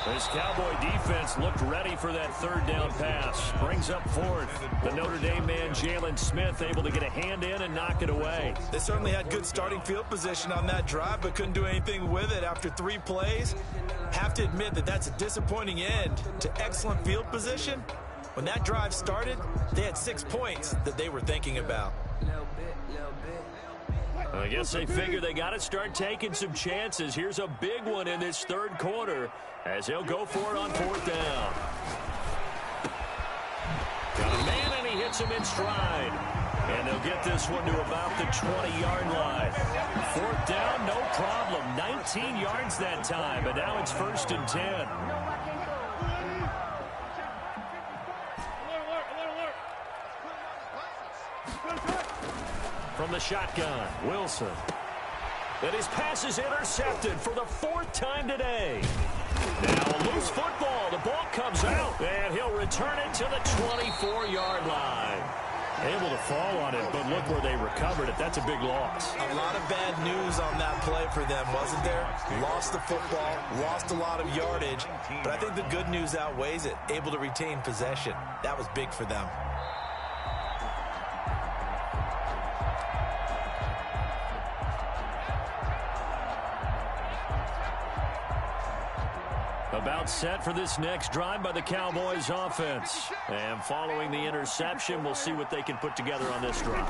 This Cowboy defense looked ready for that third down pass. Brings up fourth. The Notre Dame man, Jalen Smith, able to get a hand in and knock it away. They certainly had good starting field position on that drive, but couldn't do anything with it after 3 plays. Have to admit that that's a disappointing end to excellent field position. When that drive started, they had 6 points that they were thinking about. I guess they figure they got to start taking some chances. Here's a big one in this third quarter as he'll go for it on fourth down. Got a man, and he hits him in stride. And they'll get this one to about the 20-yard line. Fourth down, no problem. 19 yards that time, but now it's 1st and 10. From the shotgun, Wilson. And his pass is intercepted for the 4th time today. Now a loose football. The ball comes out, and he'll return it to the 24-yard line. Able to fall on it, but look where they recovered it. That's a big loss. A lot of bad news on that play for them, wasn't there? Lost the football, lost a lot of yardage, but I think the good news outweighs it. Able to retain possession. That was big for them. About set for this next drive by the Cowboys offense. And following the interception, we'll see what they can put together on this drive.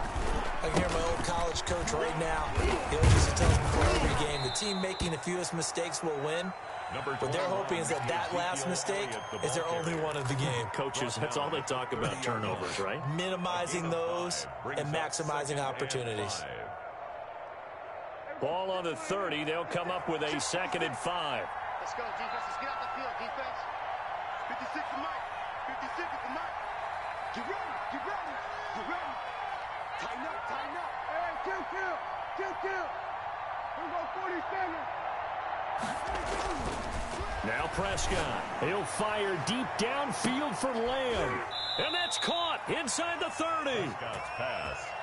I can hear my old college coach right now. He always used to tell us before every game, the team making the fewest mistakes will win. What they're hoping is that that last mistake is their only one of the game. Coaches, that's all they talk about, turnovers, right? Minimizing those and maximizing opportunities. Ball on the 30. They'll come up with a 2nd and 5. Let's go, defense. Let's get out the field, defense. 56 to Mike. 56 to Mike. Get ready. Get ready. Get ready. Tighten up. Tighten up. Hey, kill. Kill. We're going 47. Now Prescott. He'll fire deep downfield for Lamb. And that's caught inside the 30.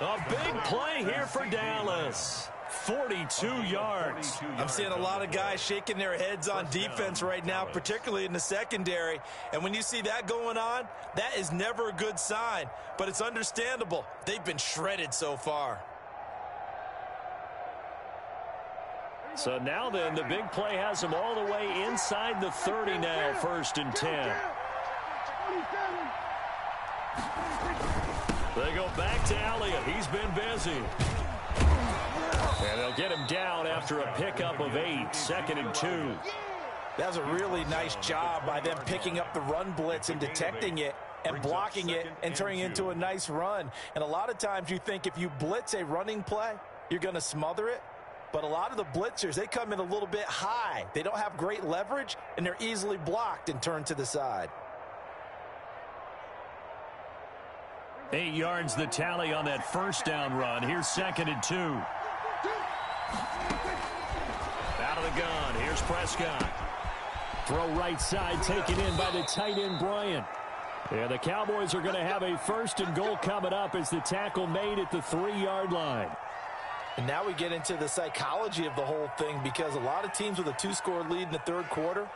A big play here for Dallas. 42 yards. I'm seeing a lot of guys shaking their heads on defense right now, particularly in the secondary. And when you see that going on, that is never a good sign. But it's understandable. They've been shredded so far. So now then, the big play has them all the way inside the 30 now, 1st and 10. They go back to Elliott. He's been busy. And they'll get him down after a pickup of 8, 2nd and 2. That was a really nice job by them picking up the run blitz and detecting it and blocking it and turning it into a nice run. And a lot of times you think if you blitz a running play, you're going to smother it. But a lot of the blitzers, they come in a little bit high. They don't have great leverage, and they're easily blocked and turned to the side. 8 yards the tally on that 1st down run. Here's 2nd and 2. Out of the gun. Here's Prescott. Throw right side taken in by the tight end Bryant. Yeah, the Cowboys are going to have a 1st and goal coming up as the tackle made at the 3-yard line. And now we get into the psychology of the whole thing, because a lot of teams with a 2-score lead in the 3rd quarter,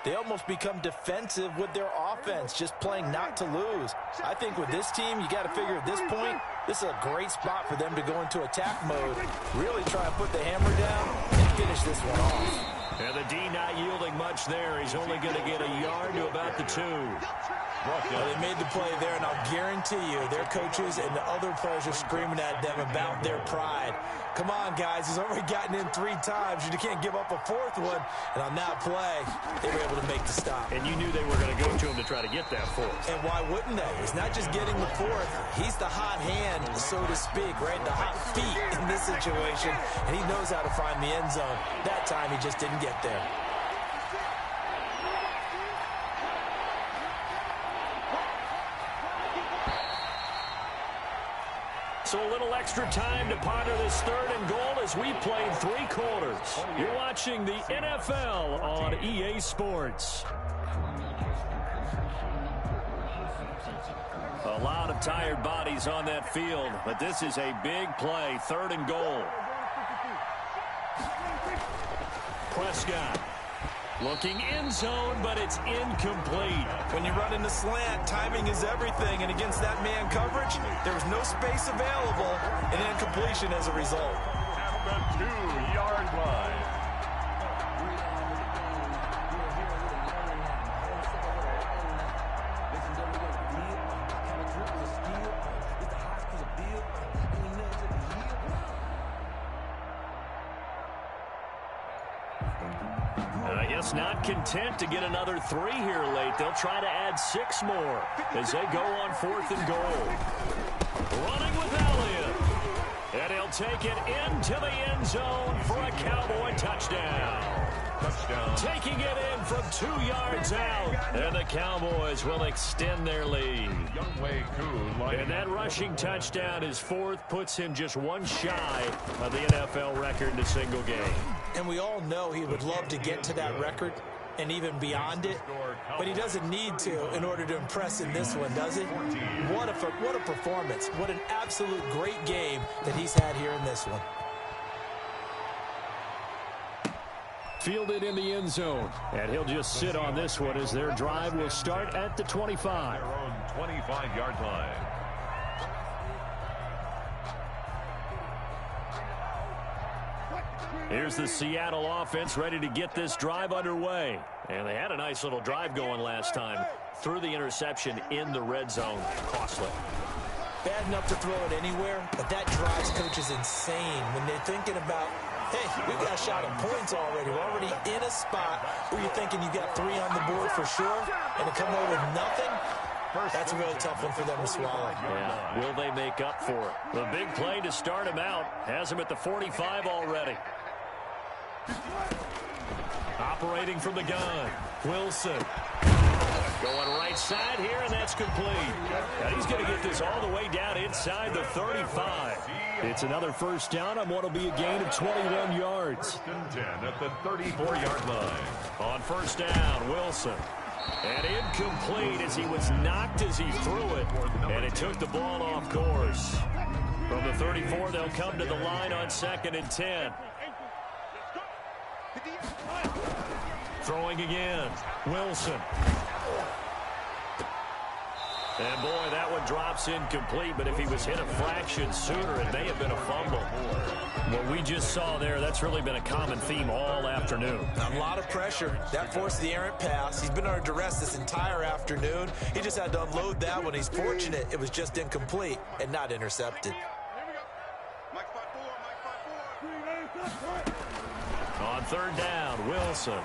they almost become defensive with their offense, just playing not to lose. I think with this team, you got to figure at this point, this is a great spot for them to go into attack mode, really try and put the hammer down and finish this one off. And the D not yielding much there. He's only going to get a yard to about the 2. Well, they made the play there, and I'll guarantee you their coaches and the other players are screaming at them about their pride. Come on, guys. He's already gotten in 3 times. You can't give up a 4th one. And on that play, they were able to make the stop. And you knew they were going to go to him to try to get that 4th. And why wouldn't they? He's not just getting the 4th. He's the hot hand, so to speak, right? The hot feet in this situation. And he knows how to find the end zone. That time, he just didn't get there. So a little extra time to ponder this 3rd and goal as we played 3 quarters. You're watching the NFL on EA Sports. A lot of tired bodies on that field, but this is a big play, 3rd and goal. Prescott. Looking end zone, but it's incomplete. When you run in the slant, timing is everything, and against that man coverage, there was no space available, and incompletion as a result. At the 2-yard line. I guess not content to get another 3 here late. They'll try to add 6 more as they go on 4th and goal. Running with Elliott. And he'll take it into the end zone for a Cowboy touchdown. Taking it in from 2 yards out. And the Cowboys will extend their lead. And that rushing touchdown, his 4th, puts him just 1 shy of the NFL record in a single game. And we all know he would love to get to that record and even beyond it, but he doesn't need to in order to impress in this one, does he? What a performance. What an absolute great game that he's had here in this one. Fielded in the end zone, and he'll just sit on this one as their drive will start at the 25. Their own 25-yard line. Here's the Seattle offense ready to get this drive underway. And they had a nice little drive going last time. Threw the interception in the red zone. Costly. Bad enough to throw it anywhere, but that drives coaches insane when they're thinking about, hey, we've got a shot at points already. We're already in a spot where you're thinking you got 3 on the board for sure, and to come away with nothing, that's a really tough one for them to swallow. Yeah, will they make up for it? The big play to start him out has him at the 45 already. Operating from the gun, Wilson. Going right side here, and that's complete. And he's going to get this all the way down inside the 35. It's another first down on what will be a gain of 21 yards. 1st and 10 at the 34-yard line. On first down, Wilson. And incomplete as he was knocked as he threw it. And it took the ball off course. From the 34, they'll come to the line on 2nd and 10. Throwing again, Wilson. And boy, that one drops incomplete, but if he was hit a fraction sooner, it may have been a fumble. What we just saw there, that's really been a common theme all afternoon. A lot of pressure. That forced the errant pass. He's been under duress this entire afternoon. He just had to unload that one. He's fortunate it was just incomplete and not intercepted. On 3rd down, Wilson.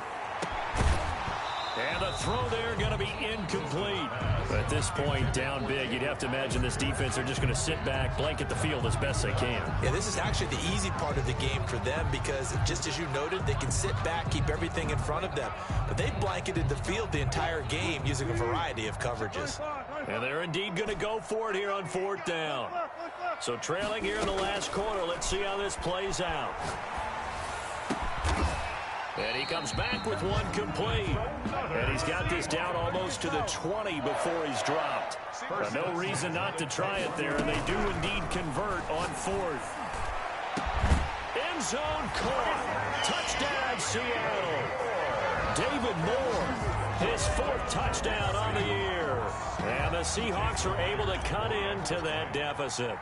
And the throw there going to be incomplete. But at this point, down big, you'd have to imagine this defense are just going to sit back, blanket the field as best they can. Yeah, this is actually the easy part of the game for them because, just as you noted, they can sit back, keep everything in front of them. But they've blanketed the field the entire game using a variety of coverages. And they're indeed going to go for it here on 4th down. So trailing here in the last quarter, let's see how this plays out. And he comes back with one complete. And he's got this down almost to the 20 before he's dropped. But no reason not to try it there, and they do indeed convert on 4th. End zone caught. Touchdown, Seattle. David Moore, his 4th touchdown on the year. And the Seahawks are able to cut into that deficit.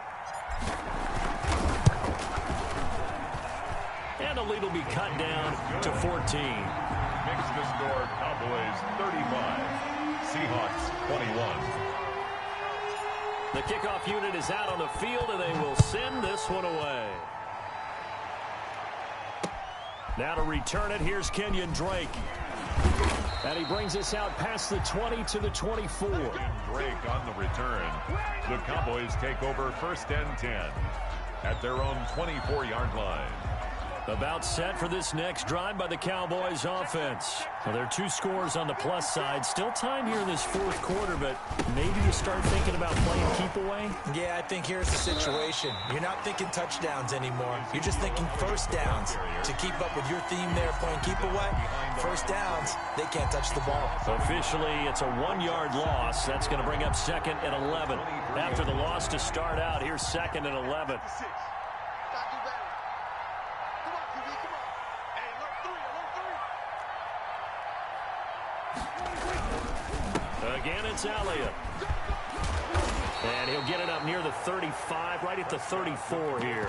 And the lead will be cut down to 14. Makes the score Cowboys 35, Seahawks 21. The kickoff unit is out on the field, and they will send this one away. Now to return it, here's Kenyon Drake. And he brings us out past the 20 to the 24. Drake on the return. The Cowboys take over 1st and 10 at their own 24-yard line. About set for this next drive by the Cowboys offense. Well, there are 2 scores on the plus side. Still time here in this 4th quarter, but maybe you start thinking about playing keep away? Yeah, I think here's the situation. You're not thinking touchdowns anymore. You're just thinking first downs. To keep up with your theme there, playing keep away, first downs, they can't touch the ball. Officially, it's a 1-yard loss. That's going to bring up 2nd and 11. After the loss to start out, here's 2nd and 11. Again, it's Elliott. And he'll get it up near the 35, right at the 34 here.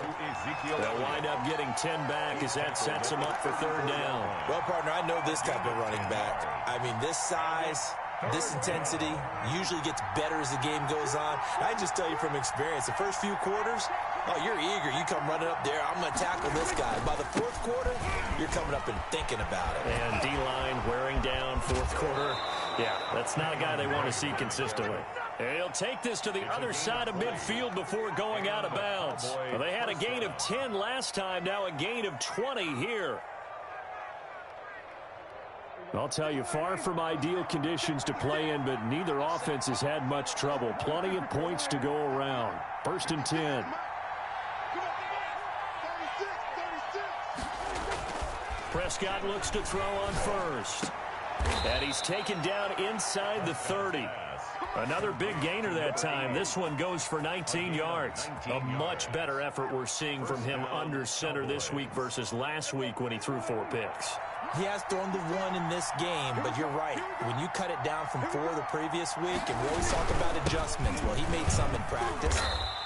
They'll wind up getting 10 back as that sets him up for third down. Well, partner, I know this type of running back. I mean, this size, this intensity usually gets better as the game goes on. I just tell you from experience, the first few quarters, oh, you're eager. You come running up there, I'm going to tackle this guy. By the fourth quarter, you're coming up and thinking about it. And D-line wearing down fourth quarter. Yeah, that's not a guy they want to see consistently. And he'll take this to the other side of midfield before going out of bounds. Well, they had a gain of 10 last time, now a gain of 20 here. I'll tell you, far from ideal conditions to play in, but neither offense has had much trouble. Plenty of points to go around. First and 10. Prescott looks to throw on first. And he's taken down inside the 30. Another big gainer that time. This one goes for 19 yards. A much better effort we're seeing from him under center this week versus last week when he threw 4 picks. He has thrown the 1 in this game, but you're right. When you cut it down from 4 the previous week, and we always talk about adjustments, well, he made some in practice,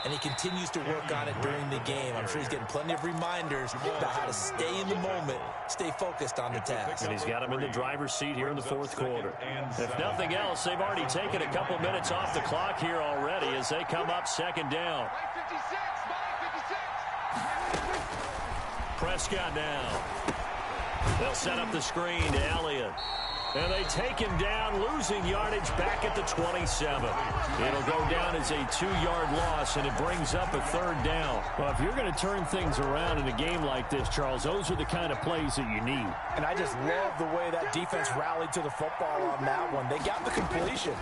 and he continues to work on it during the game. I'm sure he's getting plenty of reminders about how to stay in the moment, stay focused on the task. And he's got him in the driver's seat here in the fourth quarter. If nothing else, they've already taken a couple minutes off the clock here already as they come up second down. Prescott now. They'll set up the screen to Elliott. And they take him down, losing yardage back at the 27. It'll go down as a 2-yard loss, and it brings up a third down. Well, if you're going to turn things around in a game like this, Charles, those are the kind of plays that you need. And I just love the way that defense rallied to the football on that one. They got the completion,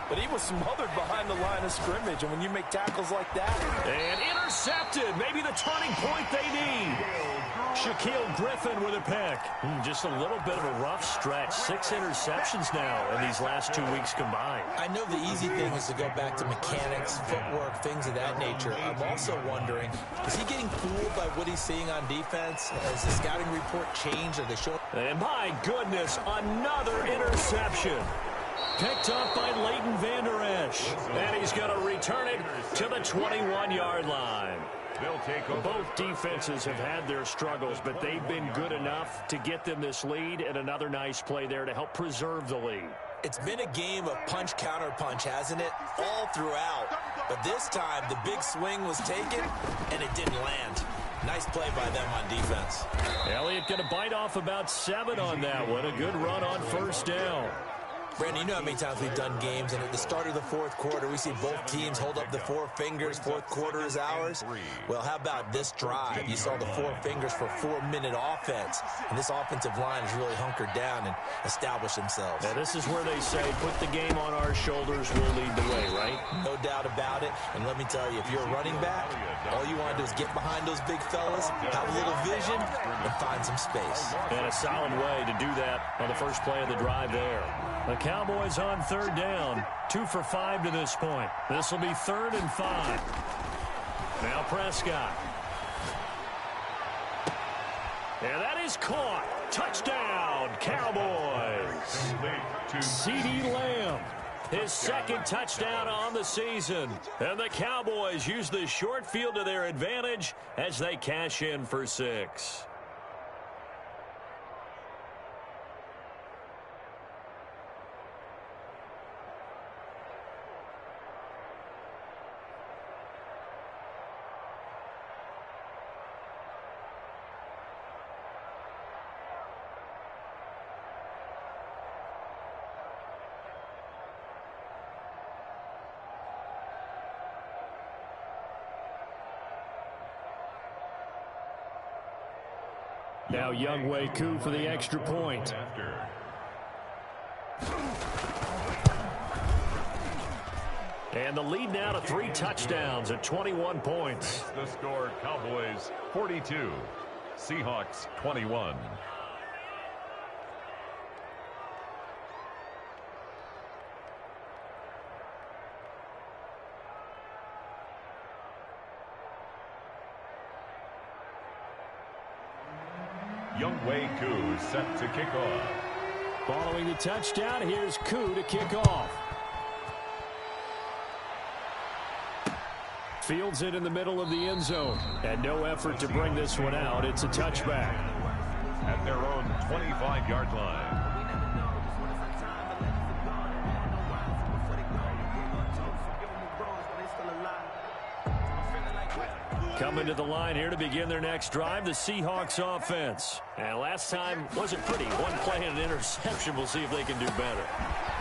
but he was smothered behind the line of scrimmage. And when you make tackles like that. And intercepted. Maybe the turning point they need. Shaquille Griffin with a pick. Just a little bit of a rough stretch. 6 interceptions now in these last 2 weeks combined. I know the easy thing is to go back to mechanics, footwork, things of that nature. I'm also wondering, is he getting fooled by what he's seeing on defense? Has the scouting report changed? Are they showing? And my goodness, another interception. Picked up by Leighton Vander Esch. And he's going to return it to the 21-yard line. Both defenses have had their struggles, but they've been good enough to get them this lead, and another nice play there to help preserve the lead. It's been a game of punch-counter-punch, hasn't it? All throughout. But this time, the big swing was taken, and it didn't land. Nice play by them on defense. Elliott going to bite off about 7 on that one. A good run on first down. Brandon, you know how many times we've done games, and at the start of the fourth quarter, we see both teams hold up the 4 fingers. Fourth quarter is ours. Well, how about this drive? You saw the 4 fingers for 4-minute offense, and this offensive line has really hunkered down and established themselves. Now, this is where they say, put the game on our shoulders, we'll lead the way, right? No doubt about it, and let me tell you, if you're a running back, all you want to do is get behind those big fellas, have a little vision, and find some space. And a solid way to do that on the first play of the drive there. The Cowboys on third down, 2 for 5 to this point. This will be 3rd and 5. Now Prescott. And that is caught. Touchdown, Cowboys. CeeDee Lamb, his 2nd touchdown on the season. And the Cowboys use the short field to their advantage as they cash in for 6. Now Younghoe Koo for the extra point. And the lead now to 3 touchdowns at 21 points. The score, Cowboys 42, Seahawks 21. Younghoe Koo set to kick off. Following the touchdown, here's Koo to kick off. Fields it in the middle of the end zone. And no effort to bring this one out. It's a touchback. At their own 25-yard line. Coming to the line here to begin their next drive, the Seahawks offense. And last time wasn't pretty. One play and an interception. We'll see if they can do better.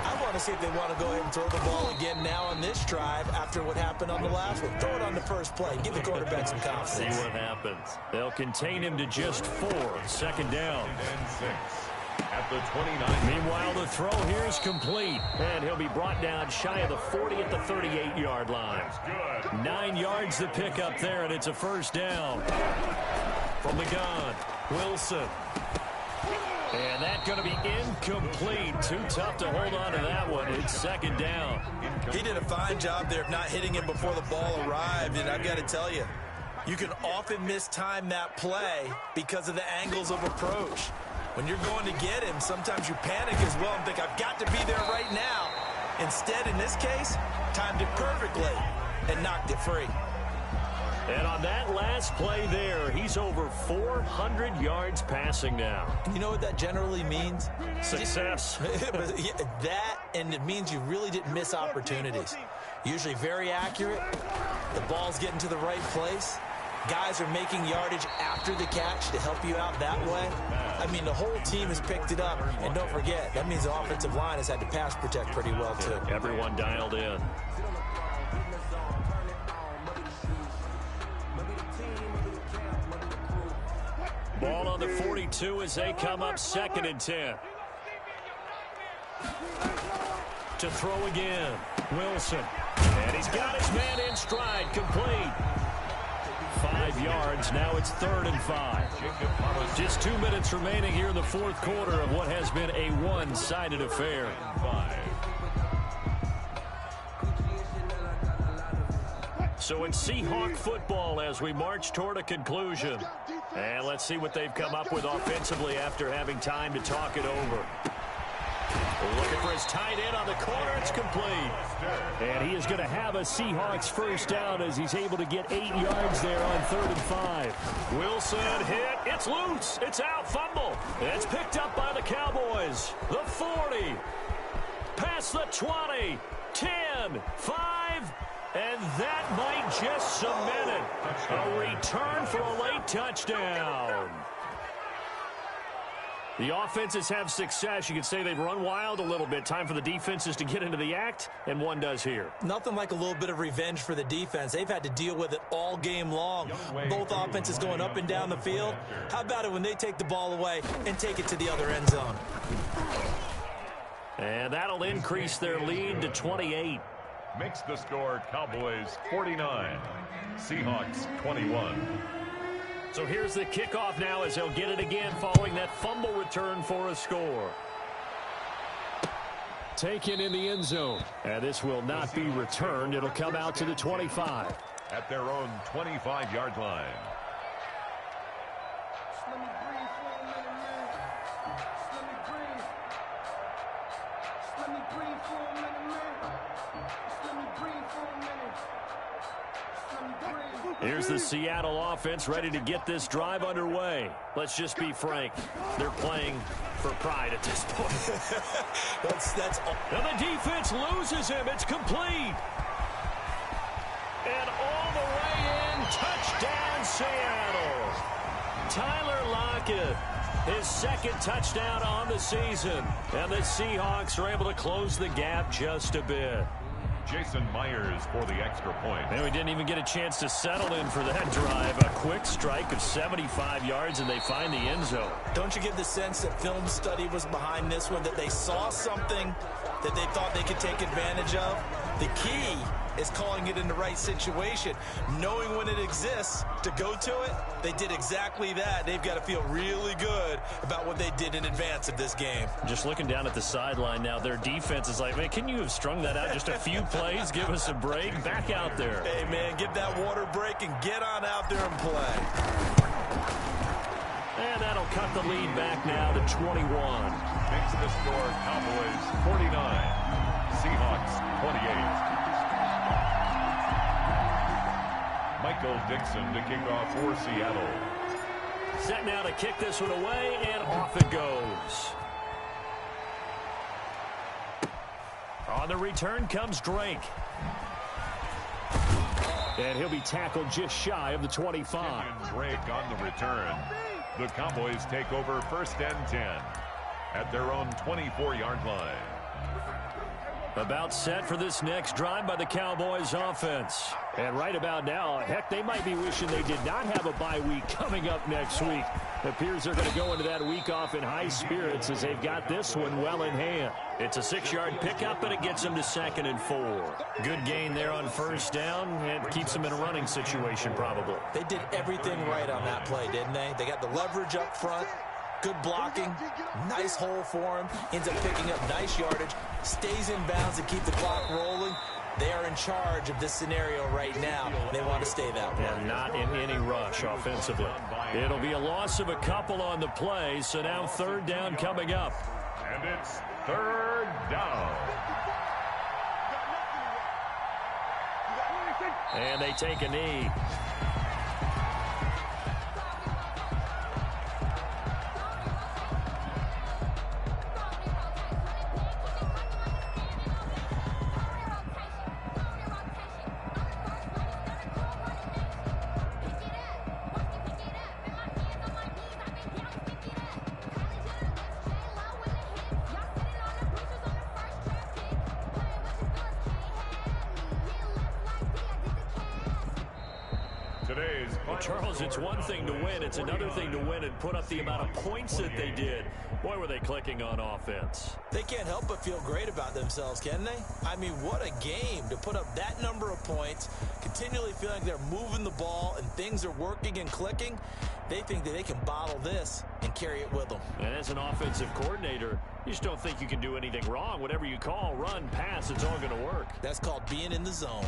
I want to see if they want to go ahead and throw the ball again now on this drive after what happened on the last one. Throw it on the first play. Give the quarterback some confidence. See what happens. They'll contain him to just 4. Second down. And 6. At the 29. Meanwhile, the throw here is complete. And he'll be brought down shy of the 40 at the 38-yard line. 9 yards to pick up there, and it's a first down. From the gun, Wilson. And that's going to be incomplete. Too tough to hold on to that one. It's second down. He did a fine job there of not hitting him before the ball arrived. And I've got to tell you, you can often mistime that play because of the angles of approach. When you're going to get him, sometimes you panic as well and think, I've got to be there right now. Instead, in this case, timed it perfectly and knocked it free. And on that last play there, he's over 400 yards passing now. You know what that generally means? Success. That, and it means you really didn't miss opportunities. Usually very accurate. The ball's getting to the right place. Guys are making yardage after the catch to help you out that way. I mean, the whole team has picked it up. And don't forget, that means the offensive line has had to pass protect pretty well, too. Everyone dialed in. Ball on the 42 as they come up 2nd and 10. To throw again, Wilson. And he's got his man in stride, complete. 5 yards, now it's 3rd and 5. Just 2 minutes remaining here in the fourth quarter of what has been a one-sided affair. So it's Seahawk football as we march toward a conclusion. And let's see what they've come up with offensively after having time to talk it over. Looking for his tight end on the corner. It's complete. And he is going to have a Seahawks first down as he's able to get 8 yards there on 3rd and 5. Wilson hit. It's loose. It's out. Fumble. It's picked up by the Cowboys. The 40. Past the 20. 10. 5. And that might just cement it. A return for a late touchdown. The offenses have success. You could say they've run wild a little bit. Time for the defenses to get into the act, and one does here. Nothing like a little bit of revenge for the defense. They've had to deal with it all game long. Both offenses going up and down the field. How about it when they take the ball away and take it to the other end zone? And that'll increase their lead to 28. Makes the score Cowboys 49, Seahawks 21. So here's the kickoff now as they'll get it again following that fumble return for a score. Taken in the end zone. And this will not be returned. It'll come out to the 25. At their own 25-yard line. Here's the Seattle offense ready to get this drive underway. Let's just be frank. They're playing for pride at this point. that's all. And the defense loses him. It's complete. And all the way in. Touchdown, Seattle. Tyler Lockett, his 2nd touchdown on the season. And the Seahawks are able to close the gap just a bit. Jason Myers for the extra point. And we didn't even get a chance to settle in for that drive. A quick strike of 75 yards, and they find the end zone. Don't you get the sense that film study was behind this one, that they saw something that they thought they could take advantage of? The key is calling it in the right situation, knowing when it exists to go to it. They did exactly that. They've got to feel really good about what they did in advance of this game. Just looking down at the sideline now, their defense is like, man, can you have strung that out just a few plays? Give us a break. Back out there. Hey, man, give that water break and get on out there and play. And that'll cut the lead back now to 21. Makes the score Cowboys 49, Seahawks 28. Michael Dixon to kick off for Seattle. Set now to kick this one away, and off it goes. On the return comes Drake. And he'll be tackled just shy of the 25. And Drake on the return. The Cowboys take over 1st and 10 at their own 24-yard line. About set for this next drive by the Cowboys offense. And right about now, heck, they might be wishing they did not have a bye week coming up next week. It appears they're going to go into that week off in high spirits as they've got this one well in hand. It's a 6-yard pickup, and it gets them to 2nd and 4. Good gain there on 1st down, and keeps them in a running situation probably. They did everything right on that play, didn't they? They got the leverage up front, good blocking, nice hole for him, ends up picking up nice yardage, stays in bounds to keep the clock rolling. They are in charge of this scenario right now. They want to stay that way. And not in any rush offensively. It'll be a loss of a couple on the play, so now 3rd down coming up. And it's 3rd down. And they take a knee. Charles, it's one thing to win. It's another thing to win and put up the amount of points that they did. Boy, were they clicking on offense. They can't help but feel great about themselves, can they? I mean, what a game to put up that number of points, continually feeling like they're moving the ball and things are working and clicking. They think that they can bottle this and carry it with them. And as an offensive coordinator, you just don't think you can do anything wrong. Whatever you call, run, pass, it's all going to work. That's called being in the zone.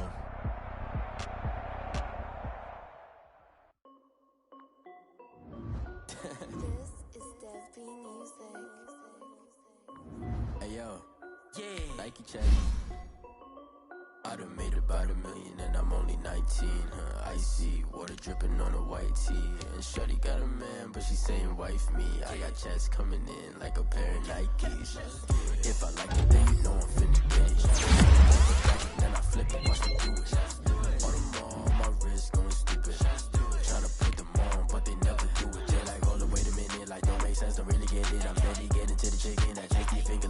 Hey yo, yeah. Nike check. I done made about $1 million and I'm only 19. Icy water dripping on a white tee. And shorty got a man, but she saying wife me. I got checks coming in like a pair of Nikes. If I like it, then you know I'm finna get it.